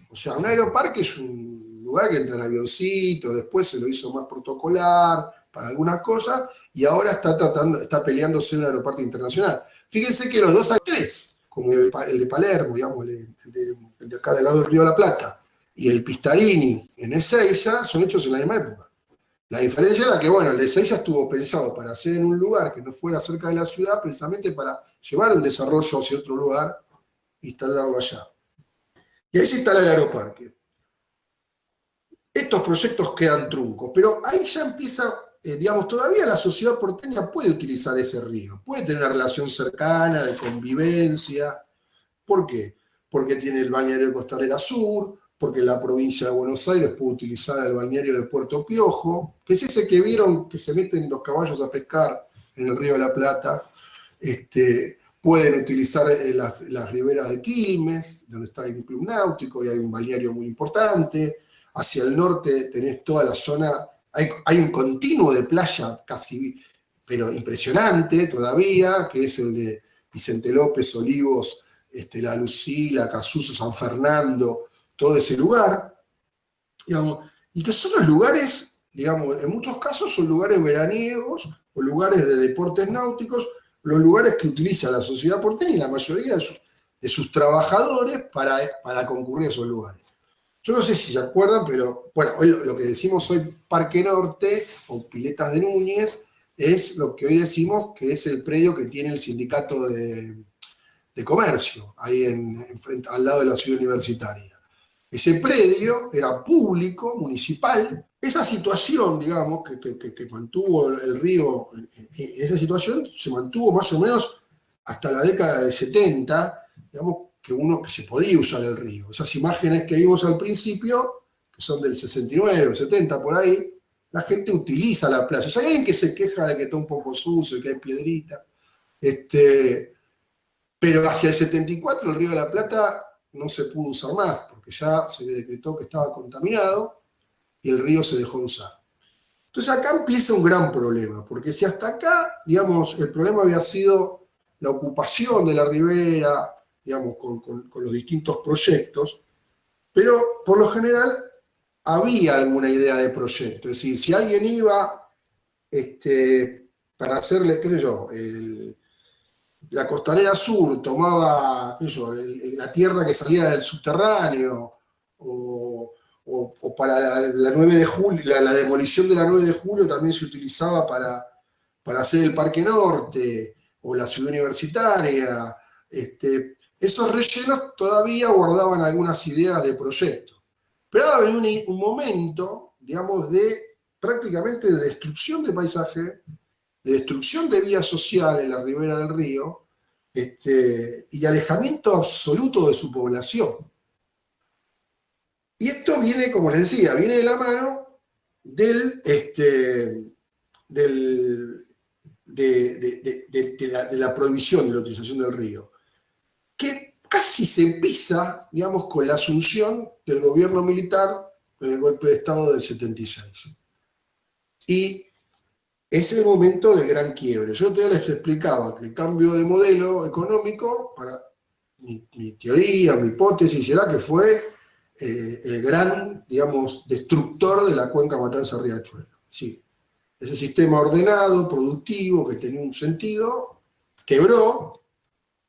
O sea, un aeroparque es un lugar que entra en avioncito, después se lo hizo más protocolar para algunas cosas, y ahora está peleándose en un aeroparque internacional. Fíjense que los dos hay tres, como el de Palermo, digamos, el de acá del lado del Río de la Plata, y el Pistarini en Ezeiza, son hechos en la misma época. La diferencia era que, bueno, el de Ezeiza estuvo pensado para hacer en un lugar que no fuera cerca de la ciudad, precisamente para llevar un desarrollo hacia otro lugar e instalarlo allá. Y ahí se instala el aeroparque. Estos proyectos quedan truncos, pero ahí ya empieza, digamos, todavía la sociedad porteña puede utilizar ese río, puede tener una relación cercana, de convivencia. ¿Por qué? Porque tiene el balneario de Costanera Sur, porque la provincia de Buenos Aires puede utilizar el balneario de Puerto Piojo, que es ese que vieron que se meten los caballos a pescar en el río de la Plata. Pueden utilizar las riberas de Quilmes, donde está el club náutico y hay un balneario muy importante. Hacia el norte tenés toda la zona, hay un continuo de playa casi, pero impresionante todavía, que es el de Vicente López, Olivos, La Lucila, Casuso, San Fernando, todo ese lugar, digamos, y que son los lugares, digamos, en muchos casos son lugares veraniegos o lugares de deportes náuticos, los lugares que utiliza la sociedad porteña y la mayoría de sus trabajadores para concurrir a esos lugares. Yo no sé si se acuerdan, pero bueno, hoy lo que decimos hoy Parque Norte o Piletas de Núñez es lo que hoy decimos que es el predio que tiene el sindicato de comercio, ahí al lado de la ciudad universitaria. Ese predio era público, municipal. Esa situación, digamos, que mantuvo el río, esa situación se mantuvo más o menos hasta la década del 70, digamos, que se podía usar el río. Esas imágenes que vimos al principio, que son del 69, 70, por ahí, la gente utiliza la playa. Si hay alguien que se queja de que está un poco sucio, que hay piedrita, pero hacia el 74 el río de la Plata no se pudo usar más, porque ya se le decretó que estaba contaminado y el río se dejó de usar. Entonces acá empieza un gran problema, porque si hasta acá, digamos, el problema había sido la ocupación de la ribera, digamos, con los distintos proyectos, pero por lo general había alguna idea de proyecto. Es decir, si alguien iba para hacerle, qué sé yo, la Costanera Sur tomaba, qué sé yo, la tierra que salía del subterráneo, o para la 9 de julio, la demolición de la 9 de julio también se utilizaba para hacer el Parque Norte, o la ciudad universitaria. Esos rellenos todavía guardaban algunas ideas de proyecto. Pero ahora venía un momento, digamos, de prácticamente de destrucción de paisaje, de destrucción de vida social en la ribera del río, y alejamiento absoluto de su población. Y esto viene, como les decía, viene de la mano de la prohibición de la utilización del río, que casi se pisa, digamos, con la asunción del gobierno militar en el golpe de Estado del 76. Y es el momento del gran quiebre. Yo te les explicaba que el cambio de modelo económico, para mi teoría, mi hipótesis, era que fue el gran, digamos, destructor de la cuenca Matanza-Riachuelo. Sí, ese sistema ordenado, productivo, que tenía un sentido, quebró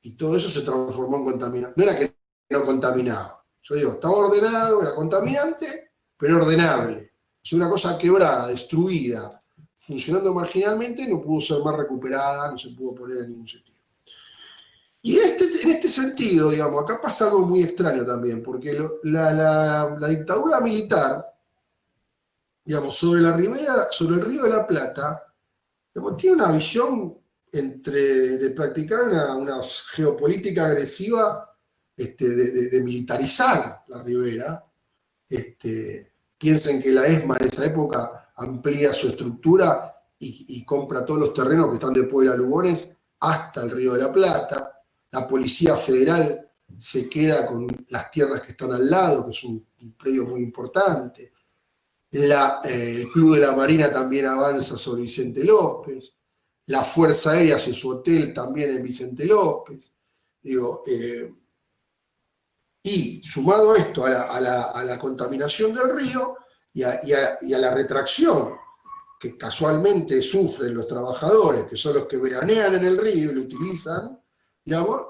y todo eso se transformó en contaminación. No era que no contaminaba. Yo digo, estaba ordenado, era contaminante, pero ordenable. Es una cosa quebrada, destruida, funcionando marginalmente, no pudo ser más recuperada, no se pudo poner en ningún sentido. Y en este sentido, digamos, acá pasa algo muy extraño también, porque la dictadura militar, digamos, sobre la ribera, sobre el Río de la Plata, digamos, tiene una visión de practicar una geopolítica agresiva, de militarizar la ribera. Piensen que la ESMA en esa época amplía su estructura y compra todos los terrenos que están después de la Lugones hasta el Río de la Plata. La Policía Federal se queda con las tierras que están al lado, que es un predio muy importante. El Club de la Marina también avanza sobre Vicente López. La Fuerza Aérea hace su hotel también en Vicente López. Digo, y sumado a esto, a la contaminación del río y a la retracción que casualmente sufren los trabajadores, que son los que veranean en el río y lo utilizan, digamos,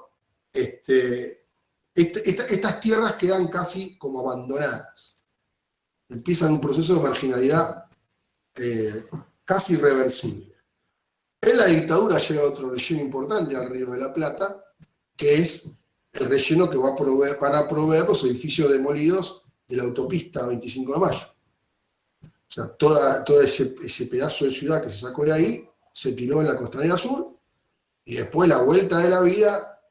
estas tierras quedan casi como abandonadas. Empiezan un proceso de marginalidad casi irreversible. En la dictadura llega otro relleno importante al Río de la Plata, que es el relleno que van a proveer los edificios demolidos de la autopista 25 de Mayo. O sea, todo ese pedazo de ciudad que se sacó de ahí se tiró en la Costanera Sur, y después la vuelta de la vida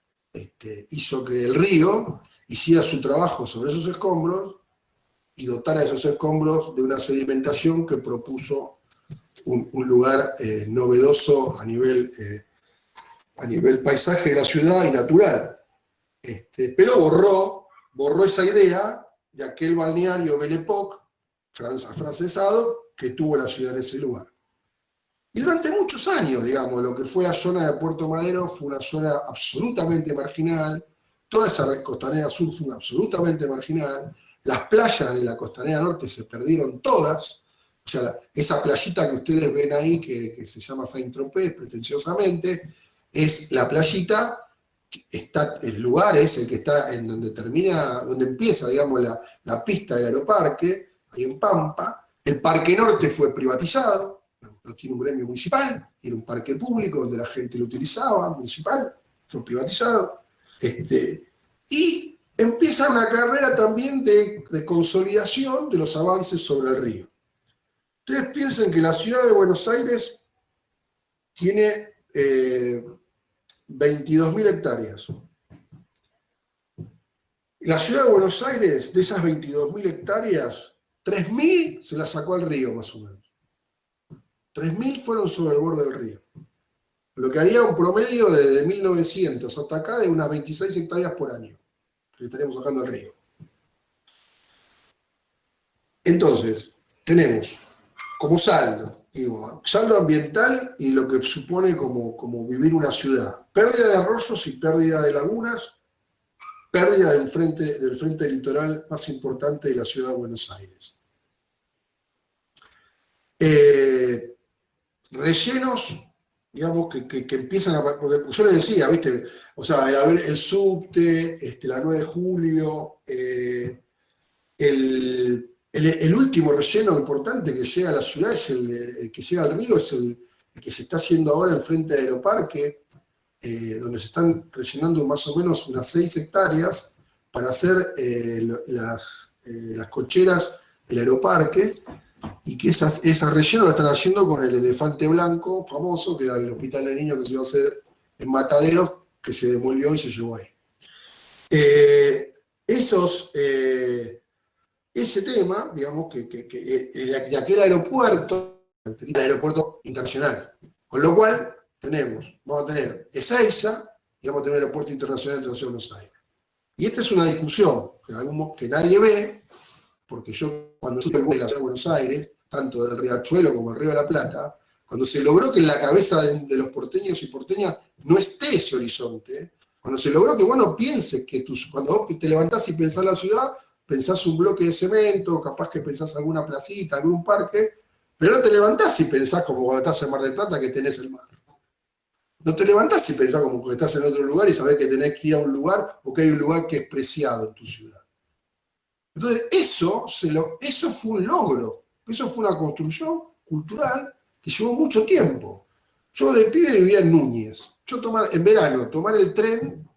hizo que el río hiciera su trabajo sobre esos escombros y dotara a esos escombros de una sedimentación que propuso un lugar novedoso a nivel paisaje de la ciudad y natural. Pero borró esa idea de aquel balneario Belle Époque, afrancesado, que tuvo la ciudad en ese lugar. Y durante muchos años, digamos, lo que fue la zona de Puerto Madero fue una zona absolutamente marginal, toda esa costanera sur fue absolutamente marginal, las playas de la costanera norte se perdieron todas, o sea, esa playita que ustedes ven ahí, que se llama Saint-Tropez, pretenciosamente, es la playita, el lugar es el que está en donde empieza, digamos, la pista del aeroparque, ahí en Pampa. El Parque Norte fue privatizado, no tiene un gremio municipal, era un parque público donde la gente lo utilizaba, municipal, fue privatizado. Y empieza una carrera también de consolidación de los avances sobre el río. Ustedes piensen que la ciudad de Buenos Aires tiene 22.000 hectáreas. La ciudad de Buenos Aires, de esas 22.000 hectáreas, 3.000 se las sacó al río, más o menos. 3.000 fueron sobre el borde del río. Lo que haría un promedio de 1900 hasta acá de unas 26 hectáreas por año, que estaríamos sacando al río. Entonces, tenemos como saldo, saldo ambiental y lo que supone como vivir una ciudad. Pérdida de arroyos y pérdida de lagunas, pérdida del frente litoral más importante de la ciudad de Buenos Aires. Rellenos, digamos, que empiezan a... Porque yo les decía, ¿viste? O sea, el subte, la 9 de julio, el último relleno importante que llega a la ciudad, el que llega al río, es el que se está haciendo ahora enfrente del Aeroparque, donde se están rellenando más o menos unas 6 hectáreas para hacer las cocheras del Aeroparque, y que esas rellenos lo están haciendo con el elefante blanco famoso, que era el hospital de niños que se iba a hacer en Mataderos, que se demolió y se llevó ahí. Ese tema, digamos, de aquel aeropuerto, el aeropuerto internacional. Con lo cual, vamos a tener Ezeiza y vamos a tener el aeropuerto internacional de la Ciudad de Buenos Aires. Y esta es una discusión que nadie ve, porque yo cuando estuve en la ciudad de Buenos Aires, tanto del Riachuelo como el Río de la Plata, cuando se logró que en la cabeza de los porteños y porteñas no esté ese horizonte, cuando se logró que vos no pienses que cuando vos te levantás y pensás la ciudad, pensás un bloque de cemento, capaz que pensás alguna placita, algún parque, pero no te levantás y pensás como cuando estás en Mar del Plata que tenés el mar. No te levantás y pensás como que estás en otro lugar y sabés que tenés que ir a un lugar o que hay un lugar que es preciado en tu ciudad. Entonces, eso fue un logro, eso fue una construcción cultural que llevó mucho tiempo. Yo de pibe vivía en Núñez. En verano, tomar el tren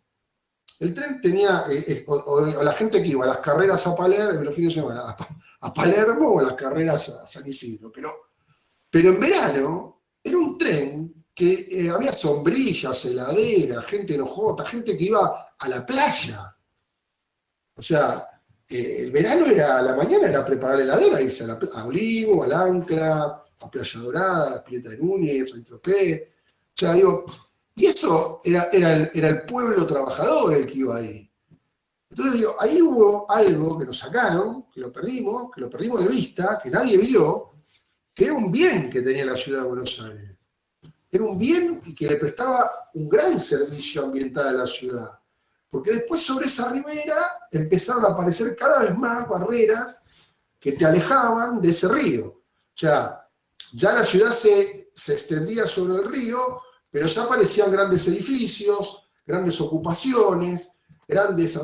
tenía, o la gente que iba a las carreras a Palermo, los fines de semana, a Palermo o a las carreras a San Isidro. Pero en verano era un tren que había sombrillas, heladeras, gente enojota, gente que iba a la playa. O sea, el verano a la mañana era preparar la heladera, irse a Olivo, al Ancla, a Playa Dorada, a la Pileta de Núñez, a Saint-Tropez. O sea, digo, y eso era el pueblo trabajador el que iba ahí. Entonces digo, ahí hubo algo que nos sacaron, que lo perdimos de vista, que nadie vio, que era un bien que tenía la ciudad de Buenos Aires. Era un bien y que le prestaba un gran servicio ambiental a la ciudad. Porque después sobre esa ribera empezaron a aparecer cada vez más barreras que te alejaban de ese río. O sea, ya la ciudad se extendía sobre el río, pero ya aparecían grandes edificios, grandes ocupaciones, grandes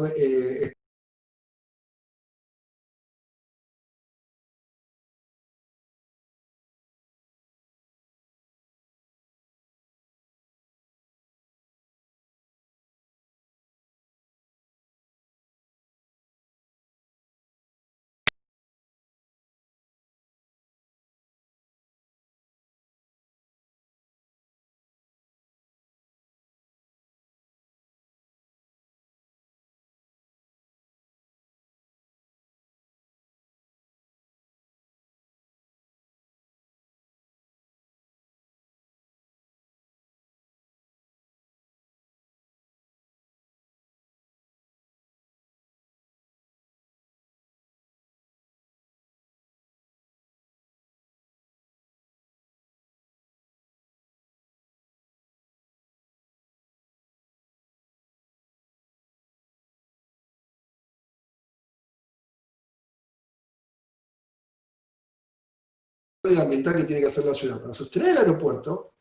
ambiental que tiene que hacer la ciudad. Para sostener el aeropuerto,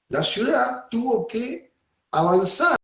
la ciudad tuvo que avanzar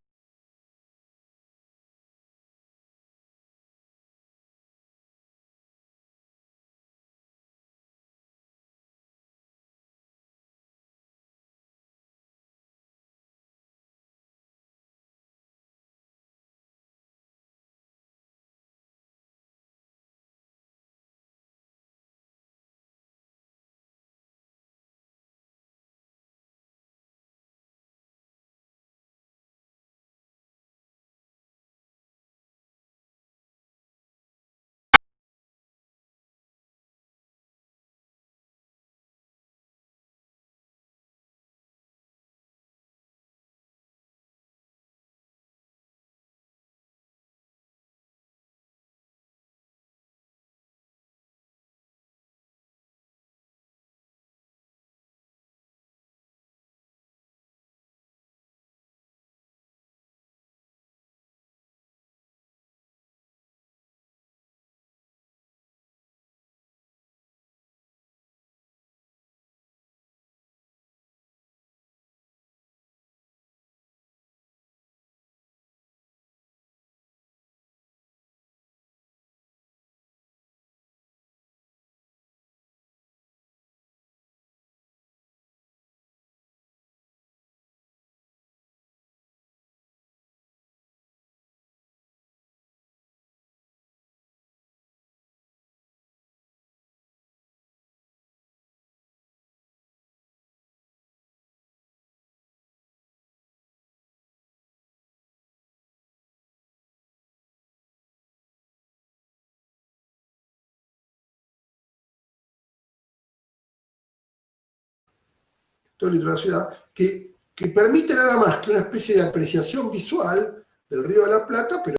todo el litro de la ciudad, que permite nada más que una especie de apreciación visual del Río de la Plata, pero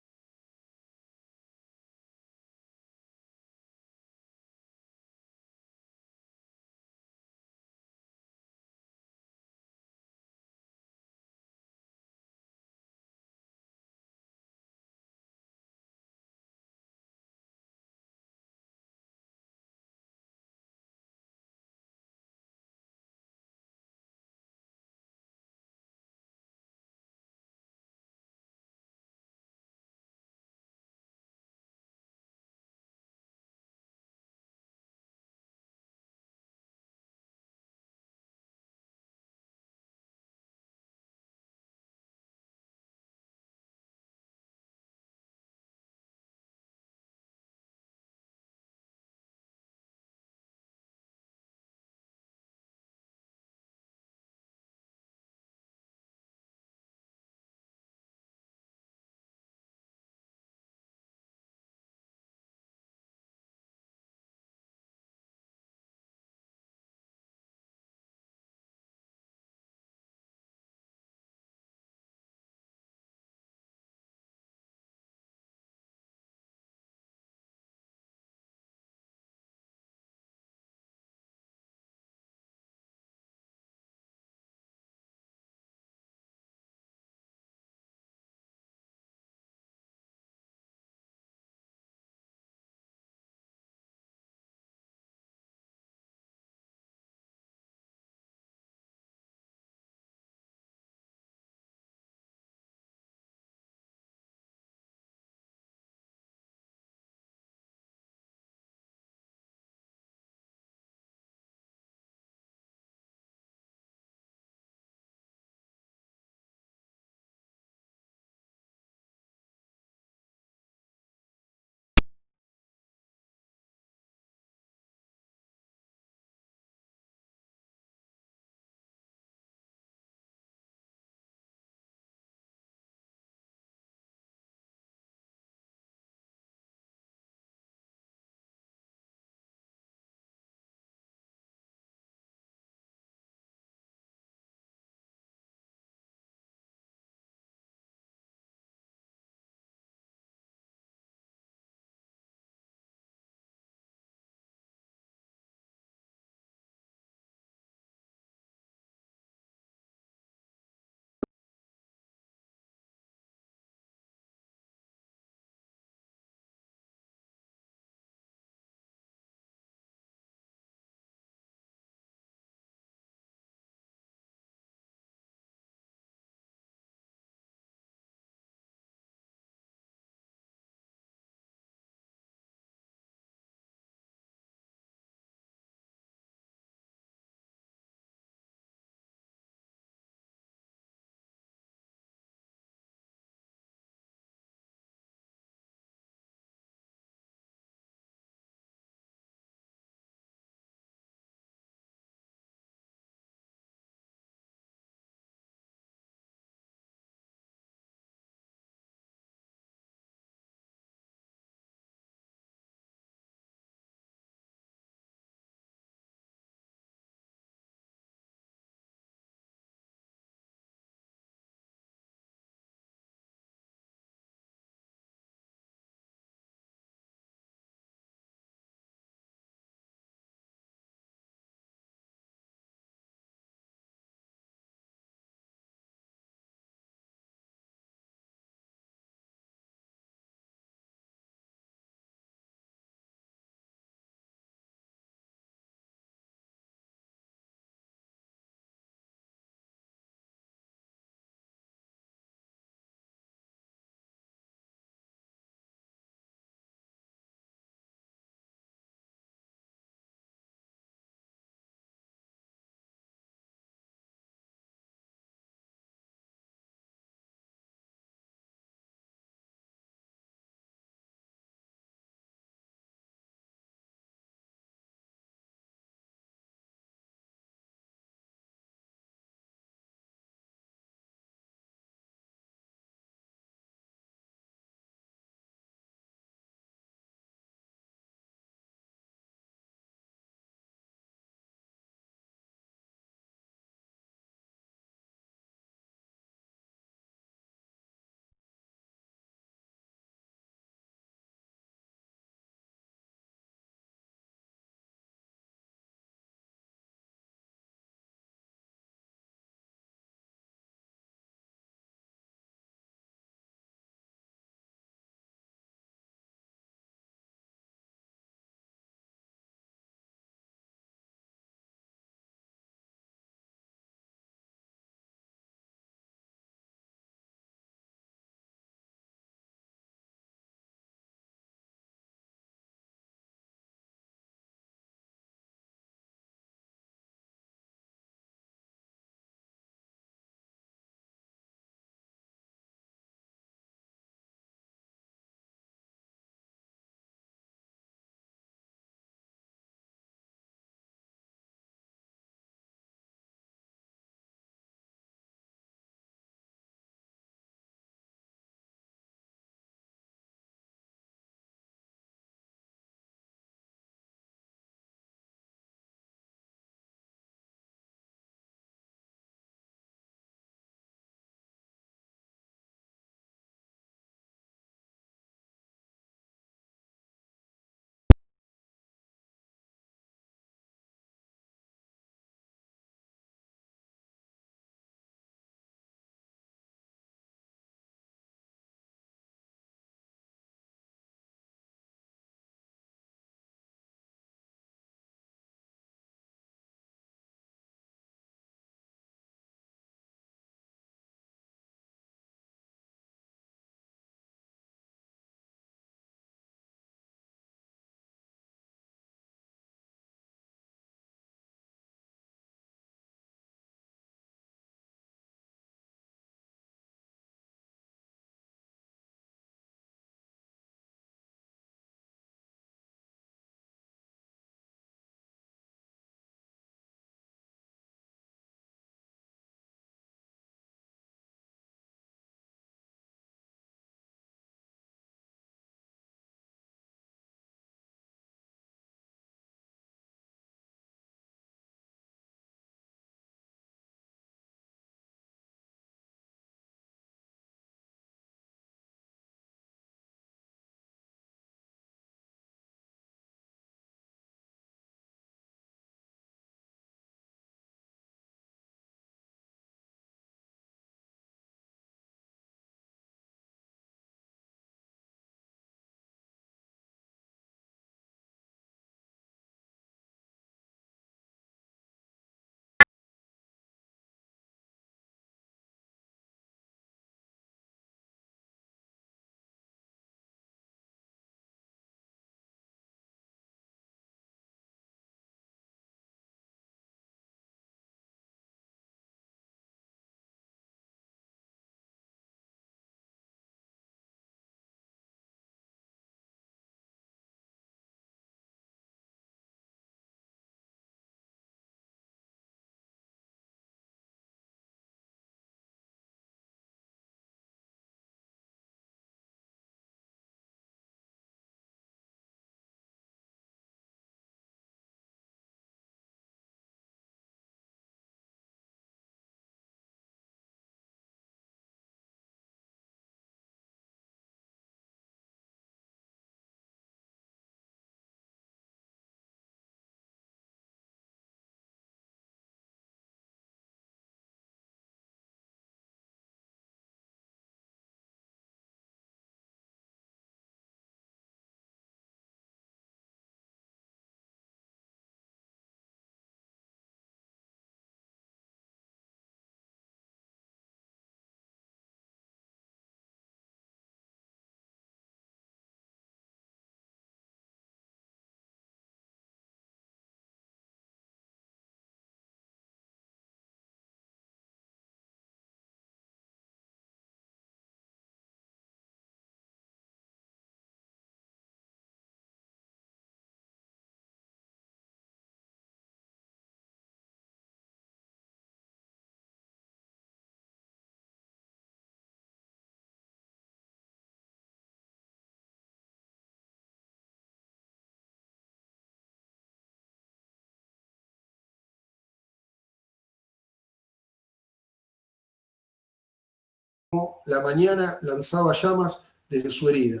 la mañana lanzaba llamas desde su herida,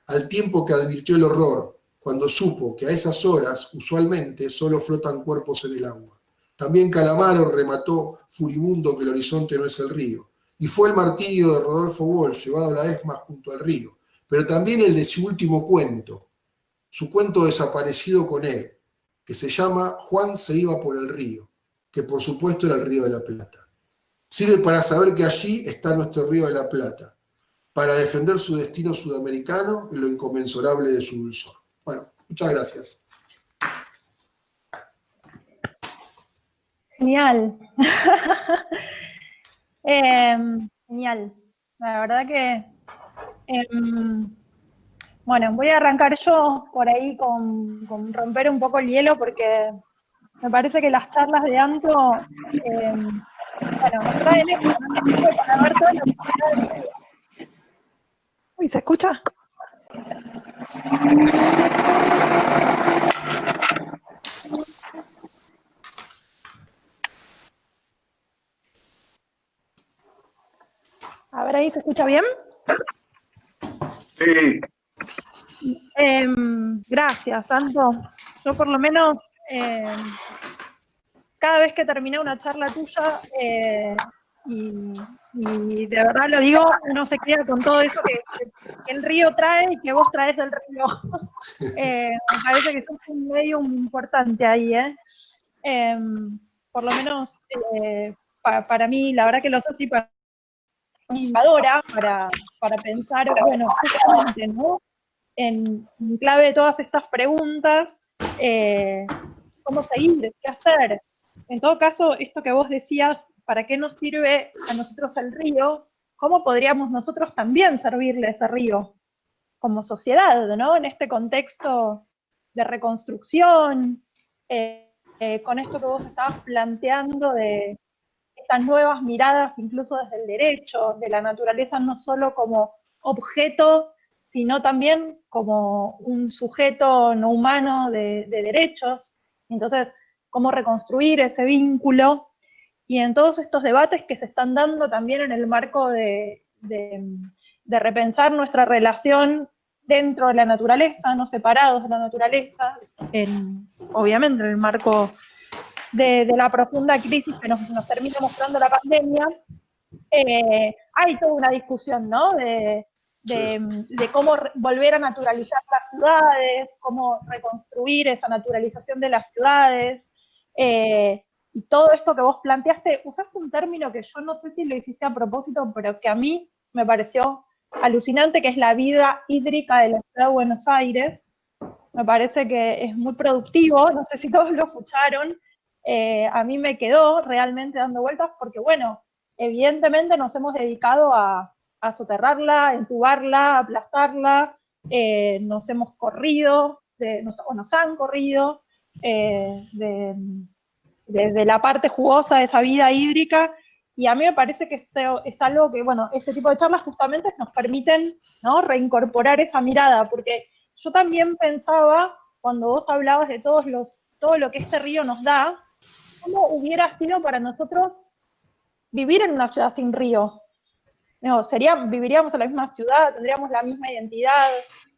al tiempo que advirtió el horror, cuando supo que a esas horas, usualmente, solo flotan cuerpos en el agua. También Calamaro remató furibundo que el horizonte no es el río, y fue el martirio de Rodolfo Walsh llevado a la ESMA junto al río, pero también el de su último cuento, su cuento desaparecido con él, que se llama Juan se iba por el río, que por supuesto era el Río de la Plata. Sirve para saber que allí está nuestro Río de la Plata, para defender su destino sudamericano y lo inconmensurable de su dulzor. Bueno, muchas gracias. Genial. Genial. La verdad que, bueno, voy a arrancar yo por ahí con romper un poco el hielo, porque me parece que las charlas de Anto, bueno, nos traen esto, ¿no? Para ver toda la actividad del río. Uy, ¿se escucha? A ver, ahí se escucha bien. Sí. Gracias, Anto. Yo por lo menos cada vez que terminé una charla tuya, y de verdad lo digo, uno se queda con todo eso que el río trae y que vos traes del río. Me parece que sos un medio importante ahí, ¿eh? Por lo menos para mí, la verdad que lo sos y para pensar, bueno, justamente, ¿no? En clave de todas estas preguntas, cómo seguir, qué hacer. En todo caso, esto que vos decías, ¿para qué nos sirve a nosotros el río? ¿Cómo podríamos nosotros también servirle ese río como sociedad, ¿no? En este contexto de reconstrucción, con esto que vos estabas planteando de estas nuevas miradas, incluso desde el derecho, de la naturaleza no solo como objeto, sino también como un sujeto no humano de derechos. Entonces, cómo reconstruir ese vínculo, y en todos estos debates que se están dando también en el marco de repensar nuestra relación dentro de la naturaleza, no separados de la naturaleza, obviamente en el marco de la profunda crisis que nos termina mostrando la pandemia. Hay toda una discusión, ¿no? De cómo volver a naturalizar las ciudades, cómo reconstruir esa naturalización de las ciudades, y todo esto que vos planteaste. Usaste un término que yo no sé si lo hiciste a propósito, pero que a mí me pareció alucinante, que es la vida hídrica de la ciudad de Buenos Aires. Me parece que es muy productivo, no sé si todos lo escucharon. A mí me quedó realmente dando vueltas porque, bueno, evidentemente nos hemos dedicado a soterrarla, a entubarla, a aplastarla, nos hemos corrido, o nos han corrido de la parte jugosa de esa vida hídrica, y a mí me parece que esto es algo que, bueno, este tipo de charlas justamente nos permiten, ¿no?, reincorporar esa mirada, porque yo también pensaba, cuando vos hablabas de todo lo que este río nos da, ¿cómo hubiera sido para nosotros vivir en una ciudad sin río? No, viviríamos en la misma ciudad, tendríamos la misma identidad.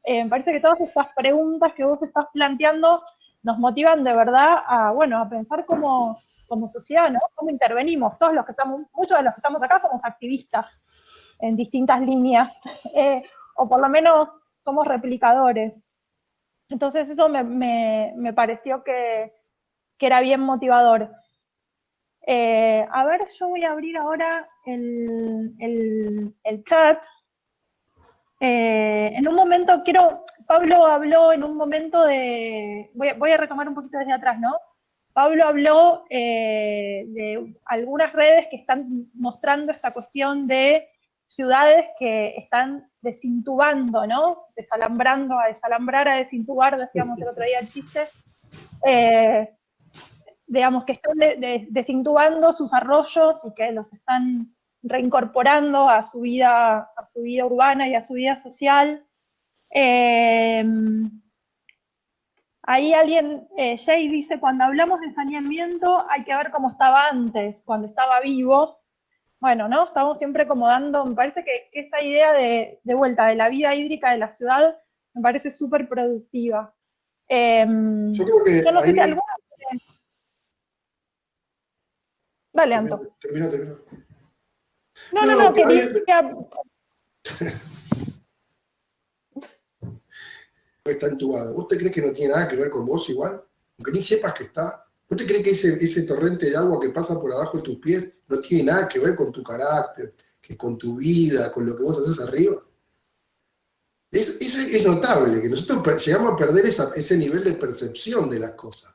Me parece que todas estas preguntas que vos estás planteando nos motivan de verdad a, bueno, a pensar como sociedad, ¿no? Cómo intervenimos. Muchos de los que estamos acá somos activistas en distintas líneas, o por lo menos somos replicadores. Entonces eso me pareció que era bien motivador. A ver, yo voy a abrir ahora el chat. En un momento Pablo habló en un momento voy a retomar un poquito desde atrás, ¿no? Pablo habló de algunas redes que están mostrando esta cuestión de ciudades que están desintubando, ¿no? Desalambrando, a desalambrar, a desintubar, decíamos el otro día el chiste. Digamos, que están desintubando sus arroyos y que los están reincorporando a su vida urbana y a su vida social. Ahí alguien, Jay dice, cuando hablamos de saneamiento hay que ver cómo estaba antes, cuando estaba vivo. bueno, ¿no? Estamos siempre como dando, me parece que esa idea de vuelta de la vida hídrica de la ciudad me parece súper productiva. Yo creo que Yo no sé si ahí... alguna... Dale, Termina, Anto. termina, termina. No, no, No, no, que a mí está entubado. ¿Vos te crees que no tiene nada que ver con vos igual? Aunque ni sepas que está. ¿Vos te crees que ese torrente de agua que pasa por abajo de tus pies no tiene nada que ver con tu carácter, que con tu vida, con lo que vos haces arriba? Es notable que nosotros llegamos a perder ese nivel de percepción de las cosas.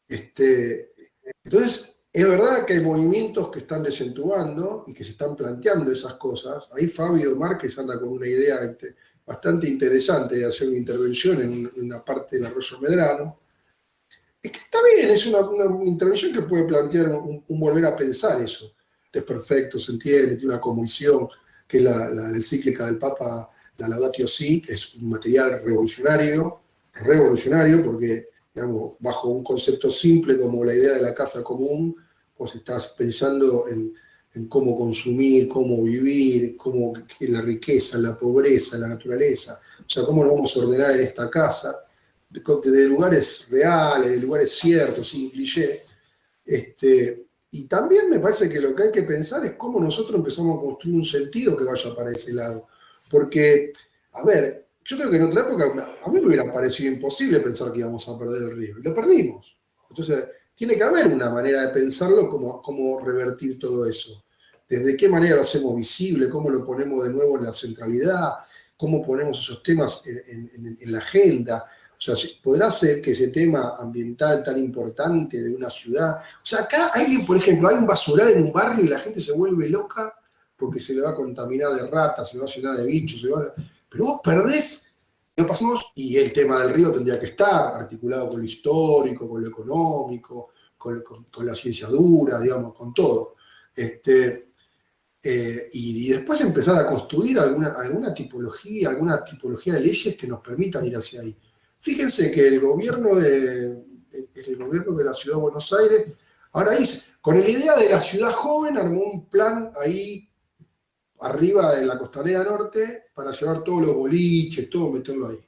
Entonces, es verdad que hay movimientos que están desentubando y que se están planteando esas cosas. Ahí Fabio Márquez anda con una idea bastante interesante de hacer una intervención en una parte del arroyo Medrano. Es que está bien, es una intervención que puede plantear un volver a pensar eso. Es perfecto, se entiende, tiene una convicción, que es la encíclica del Papa, la Laudatio Si, que es un material revolucionario, porque, digamos, bajo un concepto simple como la idea de la casa común, vos estás pensando en cómo consumir, cómo vivir, cómo que la riqueza, la pobreza, la naturaleza, o sea, cómo nos vamos a ordenar en esta casa de lugares reales, de lugares ciertos, sin cliché. Y también me parece que lo que hay que pensar es cómo nosotros empezamos a construir un sentido que vaya para ese lado. Porque, a ver, yo creo que en otra época a mí me hubiera parecido imposible pensar que íbamos a perder el río. Y lo perdimos. Entonces, tiene que haber una manera de pensarlo, cómo revertir todo eso. Desde qué manera lo hacemos visible, cómo lo ponemos de nuevo en la centralidad, cómo ponemos esos temas en la agenda. O sea, podrá ser que ese tema ambiental tan importante de una ciudad. O sea, acá alguien, por ejemplo, hay un basural en un barrio y la gente se vuelve loca porque se le va a contaminar de ratas, se le va a llenar de bichos, pero vos perdés, lo pasamos, y el tema del río tendría que estar articulado con lo histórico, con lo económico, con la ciencia dura, digamos, con todo. Y después empezar a construir alguna tipología de leyes que nos permitan ir hacia ahí. Fíjense que el gobierno de la Ciudad de Buenos Aires, ahora dice, con la idea de la ciudad joven, armó un plan ahí arriba de la costanera norte para llevar todos los boliches, todo, meterlo ahí.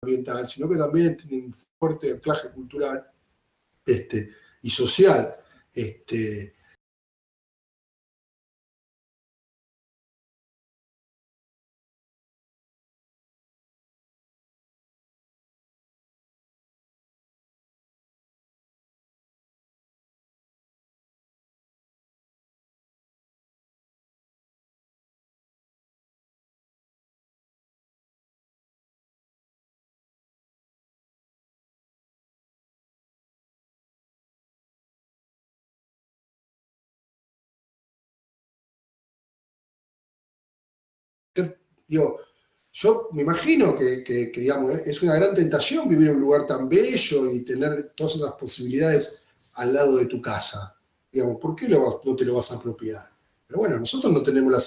Ambiental, sino que también tiene un fuerte anclaje cultural y social. Digo, yo me imagino digamos, es una gran tentación vivir en un lugar tan bello y tener todas esas posibilidades al lado de tu casa. Digamos, ¿por qué no te lo vas a apropiar? Pero bueno, nosotros no tenemos la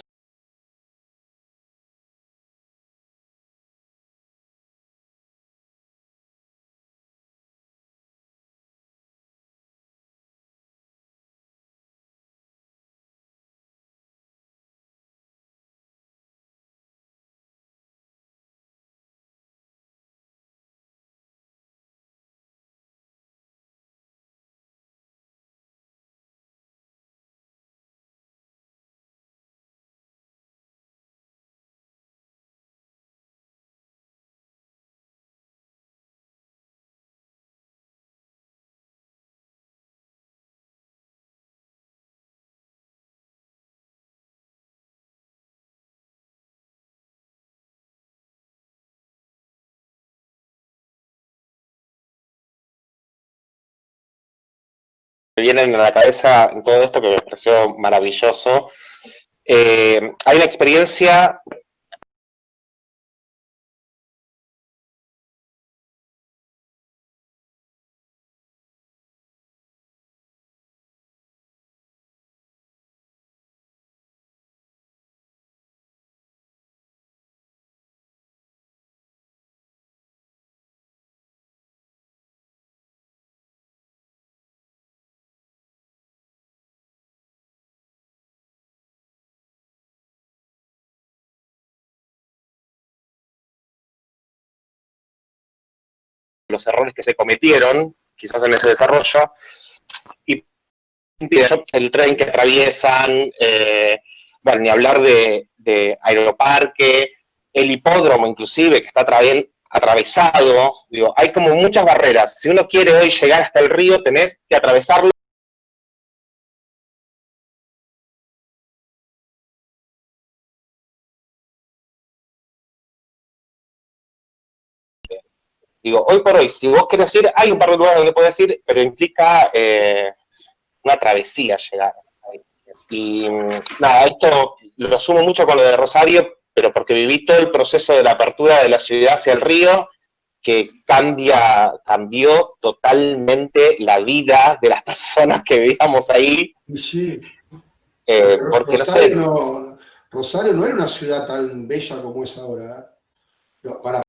Me vienen a la cabeza en todo esto que me pareció maravilloso. Hay una experiencia de los errores que se cometieron, quizás en ese desarrollo, y el tren que atraviesan, bueno, ni hablar de Aeroparque, el hipódromo inclusive, que está atravesado, digo, hay como muchas barreras. Si uno quiere hoy llegar hasta el río, tenés que atravesarlo. Digo, hoy por hoy, si vos querés ir, hay un par de lugares donde podés ir, pero implica una travesía llegar. Y nada, esto lo sumo mucho con lo de Rosario, pero porque viví todo el proceso de la apertura de la ciudad hacia el río, que cambió totalmente la vida de las personas que vivíamos ahí. Sí. Porque Rosario, no sé. Rosario no era una ciudad tan bella como es ahora. Para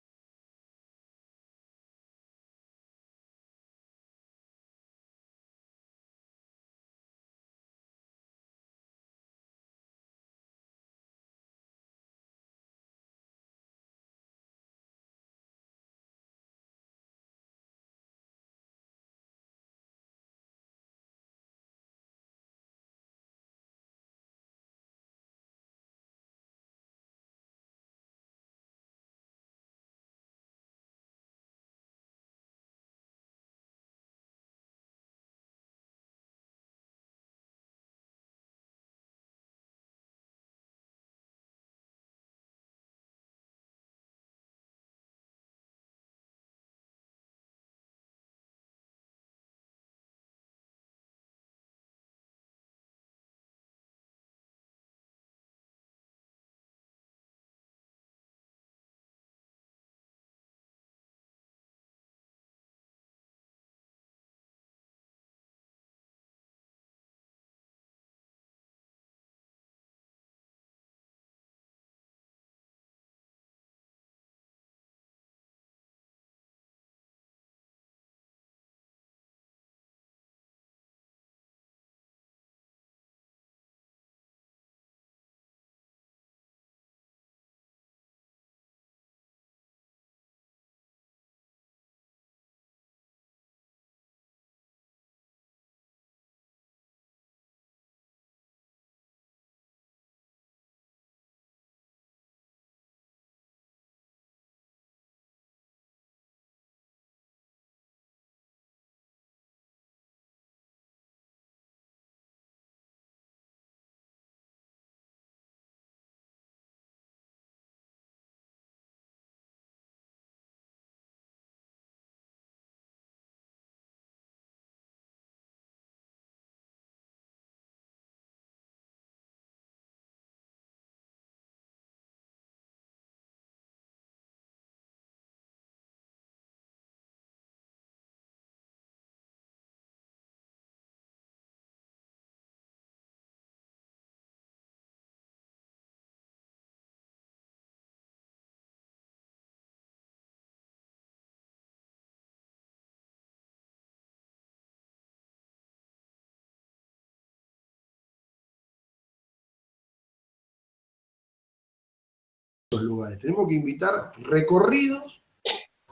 lugares. Tenemos que invitar recorridos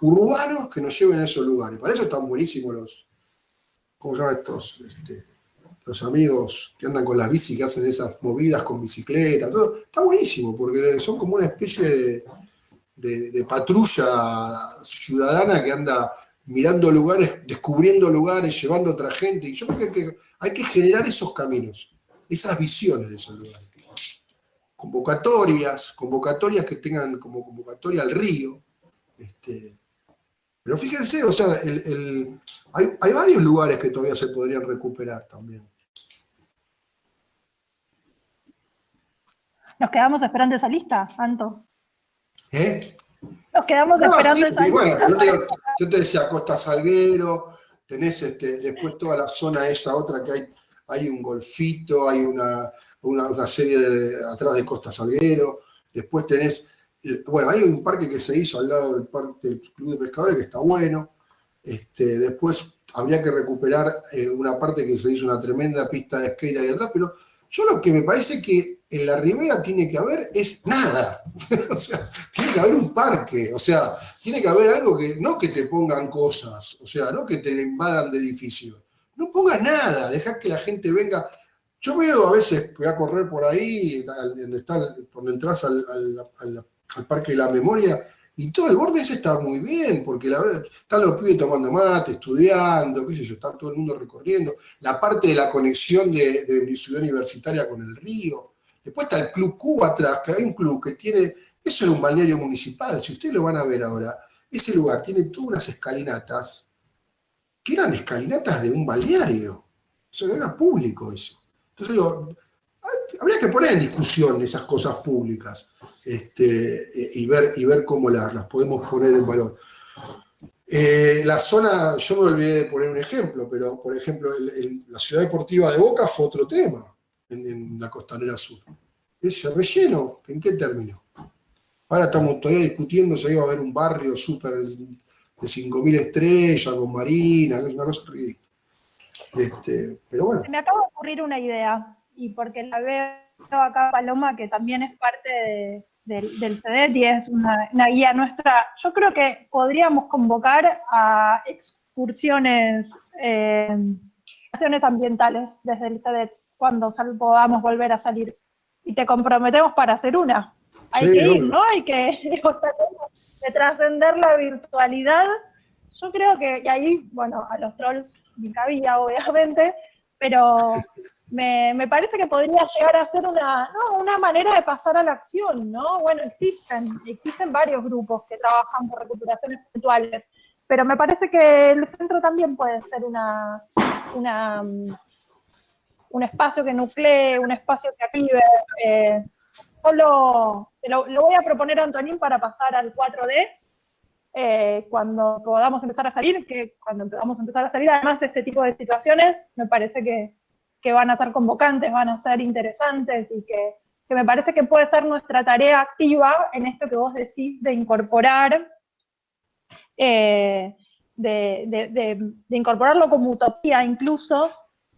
urbanos que nos lleven a esos lugares. Para eso están buenísimos los, ¿cómo se llaman estos? Los amigos que andan con las bicis, que hacen esas movidas con bicicleta, todo. Está buenísimo, porque son como una especie de patrulla ciudadana que anda mirando lugares, descubriendo lugares, llevando a otra gente. Y yo creo que hay que generar esos caminos, esas visiones de esos lugares. Convocatorias que tengan como convocatoria al río. Pero fíjense, o sea, hay varios lugares que todavía se podrían recuperar también. Nos quedamos esperando esa lista, Anto. Nos quedamos No, esperando sí, esa lista. Bueno, yo te decía Costa Salguero, tenés después toda la zona esa otra que hay un golfito, hay una serie atrás de Costa Salguero, después tenés, bueno, hay un parque que se hizo al lado del parque del Club de Pescadores que está bueno, después habría que recuperar una parte que se hizo una tremenda pista de skate ahí atrás, pero yo lo que me parece que en la ribera tiene que haber es nada. O sea, tiene que haber un parque. O sea, tiene que haber algo que, no que te pongan cosas, o sea, no que te invadan de edificios. No pongas nada, dejá que la gente venga. Yo veo a veces, voy a correr por ahí, cuando entras al Parque de la Memoria, y todo el borde ese está muy bien, porque están los pibes tomando mate, estudiando, qué sé yo, está todo el mundo recorriendo. La parte de la conexión de Ciudad Universitaria con el río. Después está el Club Cuba atrás, que hay un club que tiene, eso era un balneario municipal, si ustedes lo van a ver ahora, ese lugar tiene todas unas escalinatas, que eran escalinatas de un balneario. Eso era público eso. Entonces digo, habría que poner en discusión esas cosas públicas y ver cómo las podemos poner en valor. La zona, yo me olvidé de poner un ejemplo, pero por ejemplo, la ciudad deportiva de Boca fue otro tema en la Costanera Sur. Ese relleno, ¿en qué término? Ahora estamos todavía discutiendo si iba a haber un barrio súper de 5.000 estrellas con marina, que es una cosa ridícula. Pero bueno. Se me acaba de ocurrir una idea, y porque la veo acá Paloma, que también es parte del CEDET y es una guía nuestra. Yo creo que podríamos convocar a excursiones ambientales desde el CEDET cuando podamos volver a salir. Y te comprometemos para hacer una. Hay que ir, ¿no? Hay que de trascender la virtualidad. Yo creo que, y ahí, bueno, a los trolls ni cabía, obviamente, pero me parece que podría llegar a ser una manera de pasar a la acción, ¿no? Bueno, existen varios grupos que trabajan por recuperaciones puntuales, pero me parece que el centro también puede ser un espacio que nuclee, un espacio que active. Lo voy a proponer a Antonín para pasar al 4D, cuando podamos empezar a salir, además este tipo de situaciones me parece que van a ser convocantes, van a ser interesantes y que me parece que puede ser nuestra tarea activa en esto que vos decís de incorporar, de incorporarlo como utopía incluso,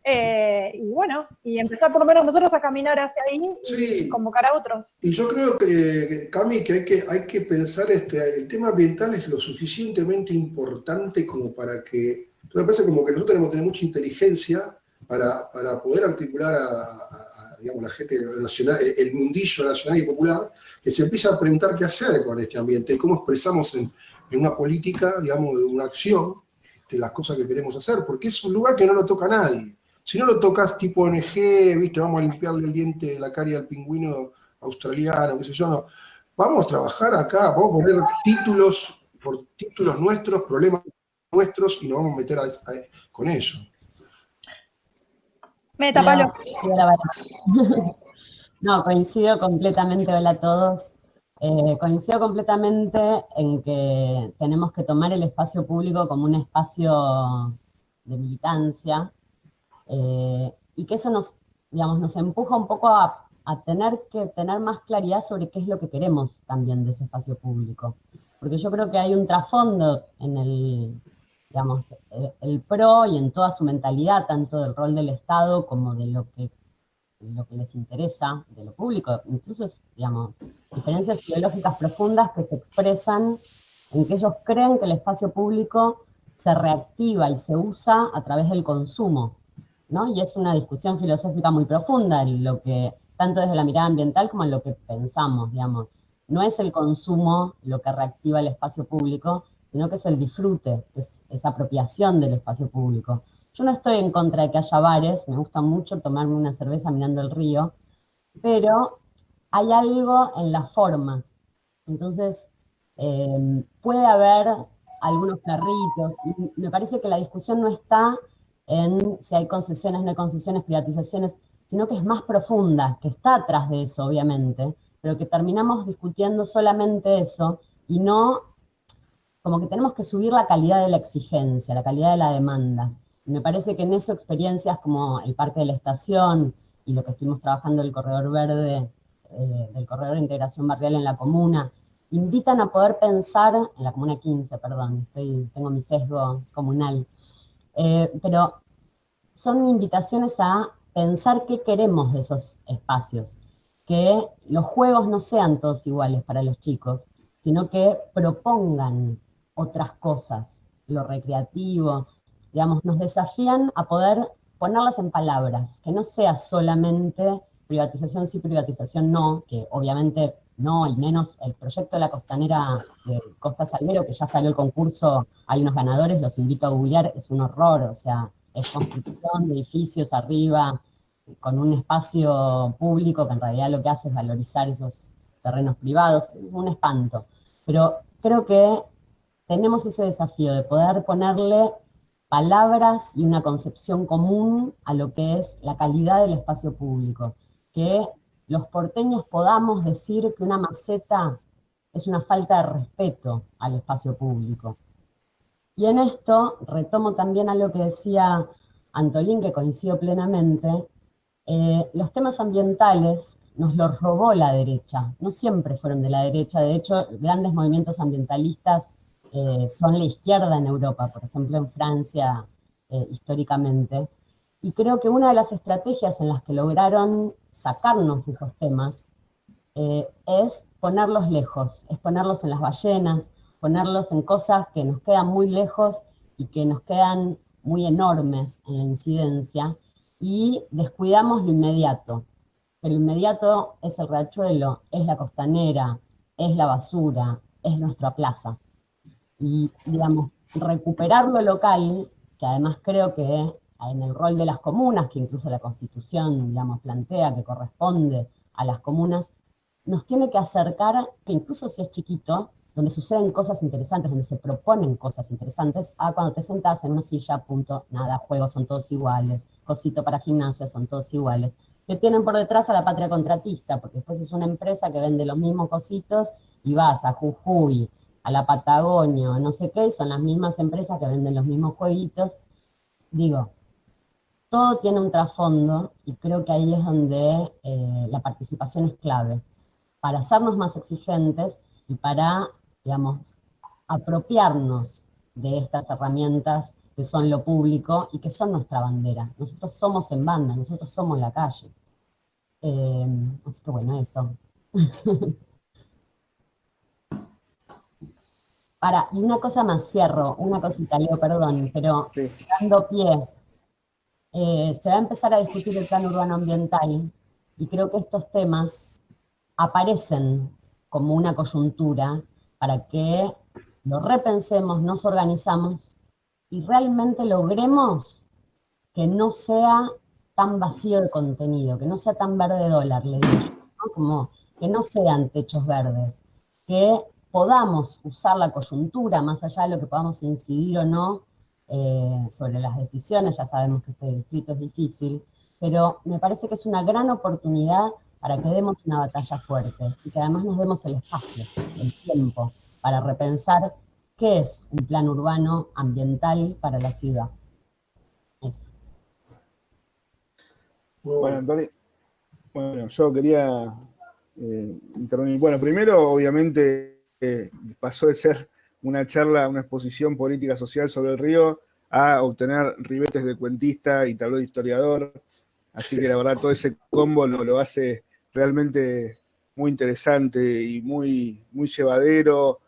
y bueno, y empezar por lo menos nosotros a caminar hacia ahí y convocar a otros. Y yo creo que, Cami, que hay que pensar, el tema ambiental es lo suficientemente importante como para que, entonces me parece como que nosotros tenemos que tener mucha inteligencia para poder articular digamos, la gente nacional, el mundillo nacional y popular, que se empieza a preguntar qué hacer con este ambiente y cómo expresamos en una política, digamos, de una acción, las cosas que queremos hacer, porque es un lugar que no lo toca a nadie. Si no lo tocas tipo ONG, ¿viste? Vamos a limpiarle el diente, la carie al pingüino australiano, qué sé yo, no. Vamos a trabajar acá, vamos a poner títulos por títulos nuestros, problemas nuestros, y nos vamos a meter con eso. Pablo. No, coincido completamente, hola a todos. Coincido completamente en que tenemos que tomar el espacio público como un espacio de militancia, y que eso nos empuja un poco a tener que tener más claridad sobre qué es lo que queremos también de ese espacio público. Porque yo creo que hay un trasfondo en el PRO y en toda su mentalidad, tanto del rol del Estado como de lo que lo que les interesa de lo público, incluso, digamos, diferencias ideológicas profundas que se expresan en que ellos creen que el espacio público se reactiva y se usa a través del consumo, ¿no? Y es una discusión filosófica muy profunda, en lo que, tanto desde la mirada ambiental como en lo que pensamos, digamos. No es el consumo lo que reactiva el espacio público, sino que es el disfrute, es esa apropiación del espacio público. Yo no estoy en contra de que haya bares, me gusta mucho tomarme una cerveza mirando el río, pero hay algo en las formas. Entonces, puede haber algunos carritos. Me parece que la discusión no está en si hay concesiones, no hay concesiones, privatizaciones, sino que es más profunda, que está atrás de eso, obviamente, pero que terminamos discutiendo solamente eso y no, como que tenemos que subir la calidad de la exigencia, la calidad de la demanda. Y me parece que en eso experiencias como el Parque de la Estación y lo que estuvimos trabajando el Corredor Verde, del Corredor de Integración Barrial en la comuna, invitan a poder pensar, en la Comuna 15, perdón, tengo mi sesgo comunal, pero son invitaciones a pensar qué queremos de esos espacios, que los juegos no sean todos iguales para los chicos, sino que propongan otras cosas, lo recreativo, digamos, nos desafían a poder ponerlas en palabras, que no sea solamente privatización sí, privatización no, que obviamente no, y menos el proyecto de la costanera de Costa Salguero, que ya salió el concurso, hay unos ganadores, los invito a googlear, es un horror, o sea, es construcción de edificios arriba, con un espacio público que en realidad lo que hace es valorizar esos terrenos privados, un espanto. Pero creo que tenemos ese desafío de poder ponerle palabras y una concepción común a lo que es la calidad del espacio público, que los porteños podamos decir que una maceta es una falta de respeto al espacio público. Y en esto retomo también a lo que decía Antolín, que coincido plenamente, los temas ambientales nos los robó la derecha, no siempre fueron de la derecha, de hecho grandes movimientos ambientalistas son la izquierda en Europa, por ejemplo en Francia históricamente, y creo que una de las estrategias en las que lograron sacarnos esos temas es ponerlos lejos, es ponerlos en las ballenas, ponerlos en cosas que nos quedan muy lejos y que nos quedan muy enormes en la incidencia, y descuidamos lo inmediato. El inmediato es el riachuelo, es la costanera, es la basura, es nuestra plaza. Y, digamos, recuperar lo local, que además creo que en el rol de las comunas, que incluso la Constitución, digamos, plantea que corresponde a las comunas, nos tiene que acercar, que incluso si es chiquito, donde suceden cosas interesantes, donde se proponen cosas interesantes, a cuando te sentás en una silla, punto, nada, juegos son todos iguales, cosito para gimnasia son todos iguales, que tienen por detrás a la patria contratista, porque después es una empresa que vende los mismos cositos y vas a Jujuy, a la Patagonia, no sé qué, y son las mismas empresas que venden los mismos jueguitos. Digo, todo tiene un trasfondo y creo que ahí es donde la participación es clave, para hacernos más exigentes y para, digamos, apropiarnos de estas herramientas que son lo público y que son nuestra bandera. Nosotros somos en banda, nosotros somos la calle. Así que bueno, eso. Y una cosa más, cierro, una cosita, Leo, perdón, pero Sí. dando pie, se va a empezar a discutir el plan urbano ambiental y creo que estos temas aparecen como una coyuntura para que lo repensemos, nos organizamos y realmente logremos que no sea tan vacío de contenido, que no sea tan verde dólar, le digo yo, ¿no? Como que no sean techos verdes, que podamos usar la coyuntura, más allá de lo que podamos incidir o no sobre las decisiones, ya sabemos que este distrito es difícil, pero me parece que es una gran oportunidad para que demos una batalla fuerte y que además nos demos el espacio, el tiempo, para repensar qué es un plan urbano ambiental para la ciudad. Eso. Bueno, Antonio, bueno, yo quería intervenir. Bueno, primero, obviamente, pasó de ser una charla, una exposición política social sobre el río, a obtener ribetes de cuentista y tablón de historiador. Así que la verdad todo ese combo lo hace realmente muy interesante y muy, muy llevadero,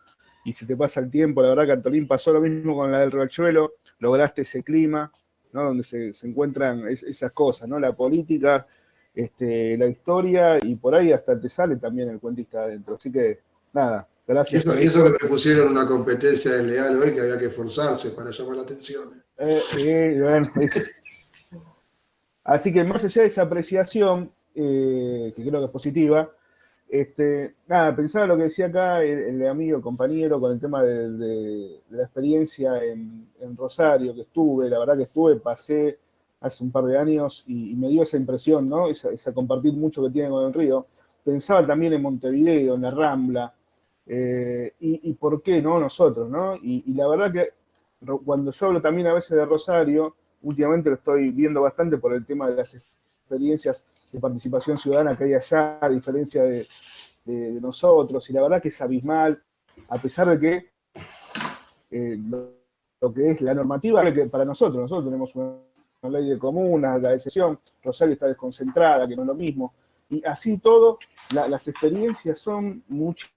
y se te pasa el tiempo. La verdad que Antolín pasó lo mismo con la del Riachuelo, lograste ese clima, ¿no? Donde se encuentran esas cosas, ¿no? La política, la historia, y por ahí hasta te sale también el cuentista adentro. Así que, nada, gracias por Eso eso. que me pusieron una competencia desleal hoy, que había que esforzarse para llamar la atención. Bueno, así que más allá de esa apreciación, que creo que es positiva, nada, pensaba lo que decía acá el amigo, el compañero, con el tema de la experiencia en Rosario, que estuve, la verdad que pasé hace un par de años y me dio esa impresión, ¿no? Esa compartir mucho que tiene con el río. Pensaba también en Montevideo, en la Rambla, y por qué no nosotros, ¿no? Y la verdad que cuando yo hablo también a veces de Rosario, últimamente lo estoy viendo bastante por el tema de las experiencias de participación ciudadana que hay allá, a diferencia de nosotros, y la verdad que es abismal, a pesar de que lo que es la normativa, que para nosotros tenemos una ley de comunas, la de excepción, Rosario está desconcentrada, que no es lo mismo, y así todo, las experiencias son muchísimo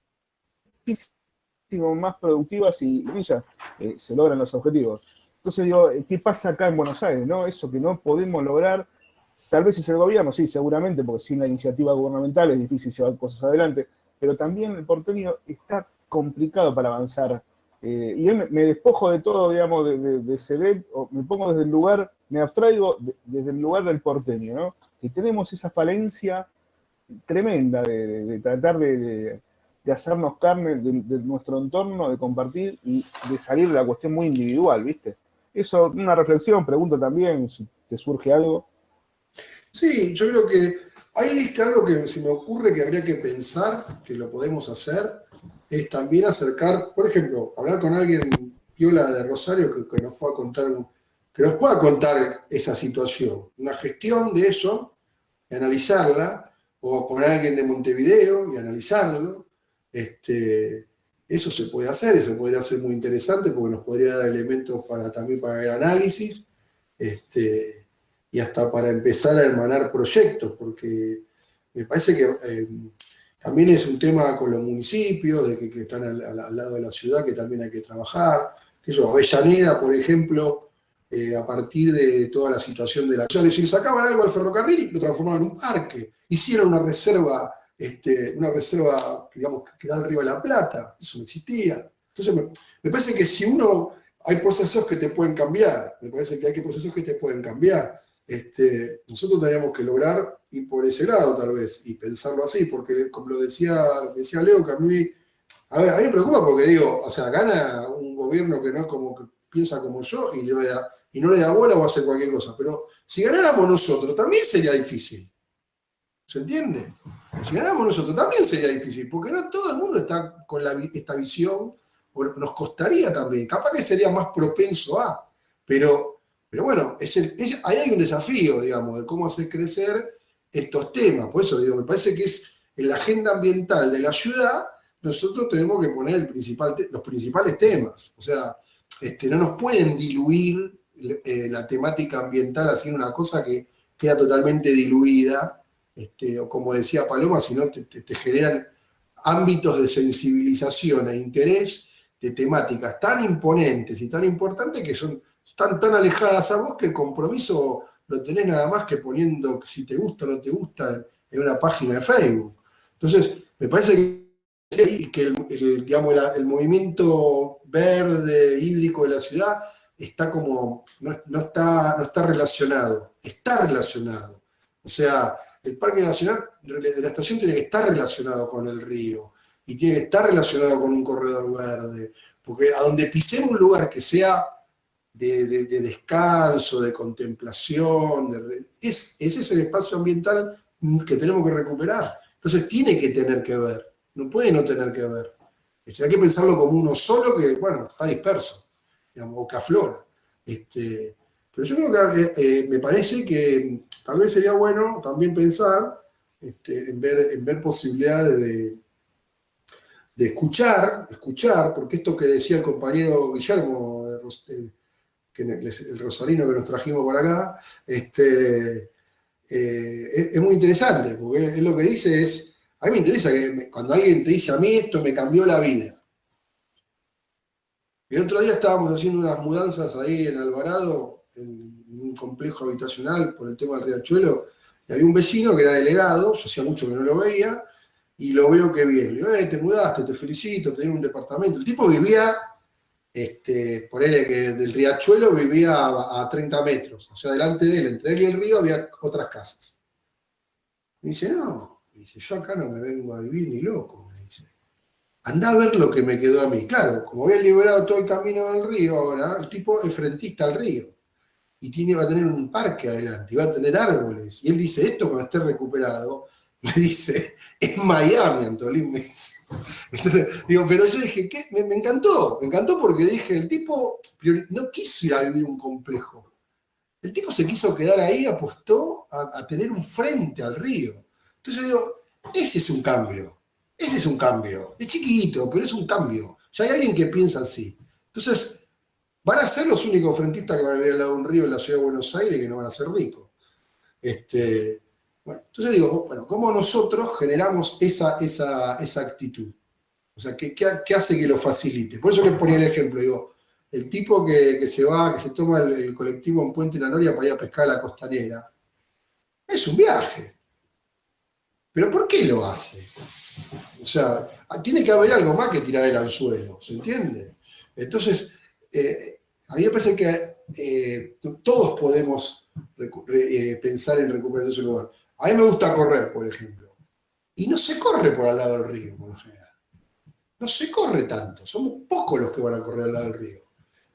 más productivas y ya se logran los objetivos. Entonces digo, ¿qué pasa acá en Buenos Aires? ¿No? Eso que no podemos lograr. Tal vez es el gobierno, sí, seguramente, porque sin la iniciativa gubernamental es difícil llevar cosas adelante, pero también el porteño está complicado para avanzar. Y yo me despojo de todo, digamos, de ceder, o me pongo desde el lugar, me abstraigo desde el lugar del porteño, ¿no? Que tenemos esa falencia tremenda de tratar de hacernos carne de nuestro entorno, de compartir y de salir de la cuestión muy individual, ¿viste? Eso, una reflexión, pregunto también si te surge algo. Sí, yo creo que hay algo que se me ocurre que habría que pensar, que lo podemos hacer, es también acercar, por ejemplo, hablar con alguien piola de Rosario que nos pueda contar esa situación, una gestión de eso, y analizarla, o con alguien de Montevideo y analizarlo. Eso se puede hacer, y se podría hacer muy interesante porque nos podría dar elementos también para el análisis. Y hasta para empezar a hermanar proyectos, porque me parece que también es un tema con los municipios, de que están al lado de la ciudad, que también hay que trabajar. Que yo, Avellaneda, por ejemplo, a partir de toda la situación de la ciudad, si le sacaban algo al ferrocarril, lo transformaban en un parque, hicieron una reserva, digamos, que da al Río de la Plata, eso no existía. Entonces me parece que si hay procesos que te pueden cambiar, me parece que hay procesos que te pueden cambiar. Nosotros teníamos que lograr ir por ese lado tal vez y pensarlo así, porque como lo decía Leo, que a mí me preocupa porque digo, o sea, gana un gobierno que no es como que piensa como yo y no le da bola o hace cualquier cosa, pero si ganáramos nosotros también sería difícil, ¿se entiende? Si ganáramos nosotros también sería difícil, porque no todo el mundo está con esta visión, o nos costaría también, capaz que sería más propenso pero bueno, ahí hay un desafío, digamos, de cómo hacer crecer estos temas. Por eso digo, me parece que es en la agenda ambiental de la ciudad, nosotros tenemos que poner los principales temas. O sea, no nos pueden diluir la temática ambiental haciendo una cosa que queda totalmente diluida, o como decía Paloma, si no te generan ámbitos de sensibilización e interés de temáticas tan imponentes y tan importantes que están tan alejadas a vos que el compromiso lo tenés nada más que poniendo si te gusta o no te gusta en una página de Facebook. Entonces, me parece que el movimiento verde, hídrico de la ciudad no está relacionado, está relacionado. O sea, el Parque Nacional de la estación tiene que estar relacionado con el río y tiene que estar relacionado con un corredor verde, porque a donde pisemos un lugar que sea de descanso, de contemplación, ese es el espacio ambiental que tenemos que recuperar. Entonces tiene que tener que ver, no puede no tener que ver. Hay que pensarlo como uno solo que, bueno, está disperso, digamos, o que aflora. Pero yo creo que me parece que tal vez sería bueno también pensar en ver posibilidades de escuchar, porque esto que decía el compañero Guillermo, el rosarino que nos trajimos por acá, es muy interesante, porque él lo que dice es, a mí me interesa que cuando alguien te dice, a mí esto me cambió la vida. El otro día estábamos haciendo unas mudanzas ahí en Alvarado, en un complejo habitacional por el tema del riachuelo, y había un vecino que era delegado, yo hacía mucho que no lo veía, y lo veo que viene. Le digo, te mudaste, te felicito, tenés un departamento. El tipo vivía, ponele que del riachuelo vivía a 30 metros, o sea, delante de él, entre él y el río, había otras casas. Me dice, no, me dice, yo acá no me vengo a vivir ni loco, me dice. Andá a ver lo que me quedó a mí. Claro, como había liberado todo el camino del río ahora, el tipo es frentista al río. Y va a tener un parque adelante, y va a tener árboles. Y él dice, esto cuando esté recuperado, me dice, es Miami, Antolín, me dice. Entonces, digo, pero yo dije, ¿qué? Me encantó porque dije, el tipo no quiso ir a vivir un complejo. El tipo se quiso quedar ahí, apostó a tener un frente al río. Entonces yo digo, ese es un cambio. Ese es un cambio. Es chiquito, pero es un cambio. Ya hay alguien que piensa así. Entonces, van a ser los únicos frentistas que van a vivir al lado de un río en la ciudad de Buenos Aires que no van a ser ricos. Bueno, entonces digo, bueno, ¿cómo nosotros generamos esa actitud? O sea, ¿qué hace que lo facilite? Por eso les ponía el ejemplo, digo, el tipo que se toma el colectivo en Puente La Noria para ir a pescar a la costanera, es un viaje. ¿Pero por qué lo hace? O sea, tiene que haber algo más que tirar el anzuelo, ¿se entiende? Entonces, a mí me parece que todos podemos pensar en recuperar ese lugar. A mí me gusta correr, por ejemplo. Y no se corre por al lado del río, por lo general. No se corre tanto. Somos pocos los que van a correr al lado del río.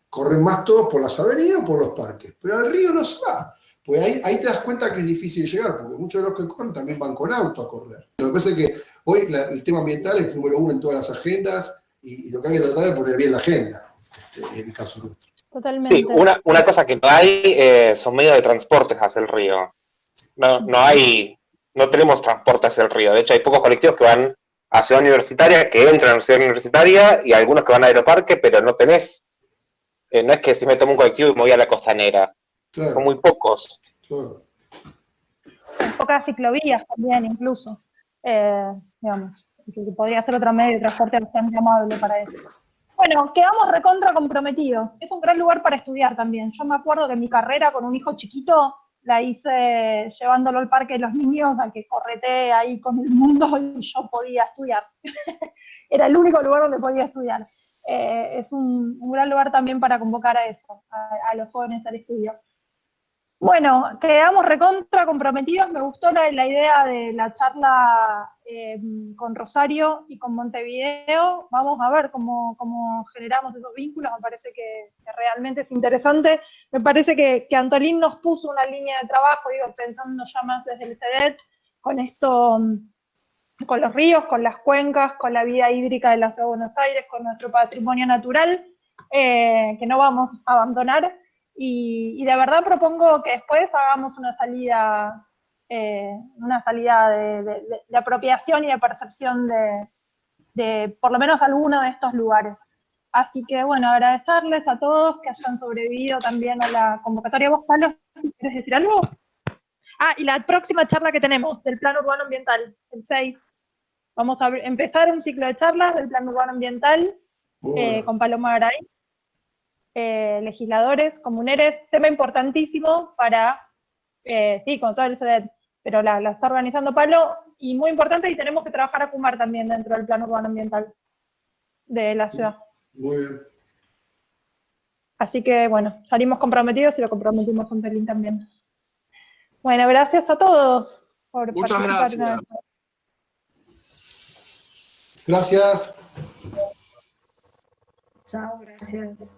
Corren más todos por las avenidas o por los parques. Pero al río no se va. Pues ahí te das cuenta que es difícil llegar, porque muchos de los que corren también van con auto a correr. Lo que pasa es que hoy el tema ambiental es número uno en todas las agendas y lo que hay que tratar es poner bien la agenda, en el caso nuestro. Totalmente. Sí, una cosa que no hay son medios de transporte hacia el río. No tenemos transporte hacia el río. De hecho, hay pocos colectivos que van a Ciudad Universitaria, que entran a Ciudad Universitaria, y algunos que van a Aeroparque, pero no tenés, no es que si me tomo un colectivo y me voy a la costanera. Claro. Son muy pocos. Claro. Pocas ciclovías también, incluso. Digamos, que podría ser otro medio de transporte bastante amable para eso. Bueno, quedamos recontra comprometidos. Es un gran lugar para estudiar también. Yo me acuerdo que mi carrera con un hijo chiquito la hice llevándolo al parque de los niños, al que correteé ahí con el mundo y yo podía estudiar. Era el único lugar donde podía estudiar. Es un gran lugar también para convocar a eso, a los jóvenes al estudio. Bueno, quedamos recontra comprometidos. Me gustó la idea de la charla con Rosario y con Montevideo. Vamos a ver cómo generamos esos vínculos. Me parece que realmente es interesante. Me parece que Antolín nos puso una línea de trabajo, digo, pensando ya más desde el CEDET, con esto, con los ríos, con las cuencas, con la vida hídrica de la Ciudad de Buenos Aires, con nuestro patrimonio natural, que no vamos a abandonar. Y de verdad propongo que después hagamos una salida de apropiación y de percepción de por lo menos alguno de estos lugares. Así que bueno, agradecerles a todos que hayan sobrevivido también a la convocatoria. ¿Vos, Pablo, querés decir algo? Y la próxima charla que tenemos del Plan Urbano Ambiental, el 6. Vamos a empezar un ciclo de charlas del Plan Urbano Ambiental con Paloma Garay. Legisladores, comuneres, tema importantísimo para, con todo el CEDET, pero la está organizando Pablo, y muy importante, y tenemos que trabajar a Kumar también dentro del Plan Urbano Ambiental de la ciudad. Muy bien. Así que, bueno, salimos comprometidos y lo comprometimos con Pelín también. Bueno, gracias a todos por Muchas participar. Gracias. Chao, gracias.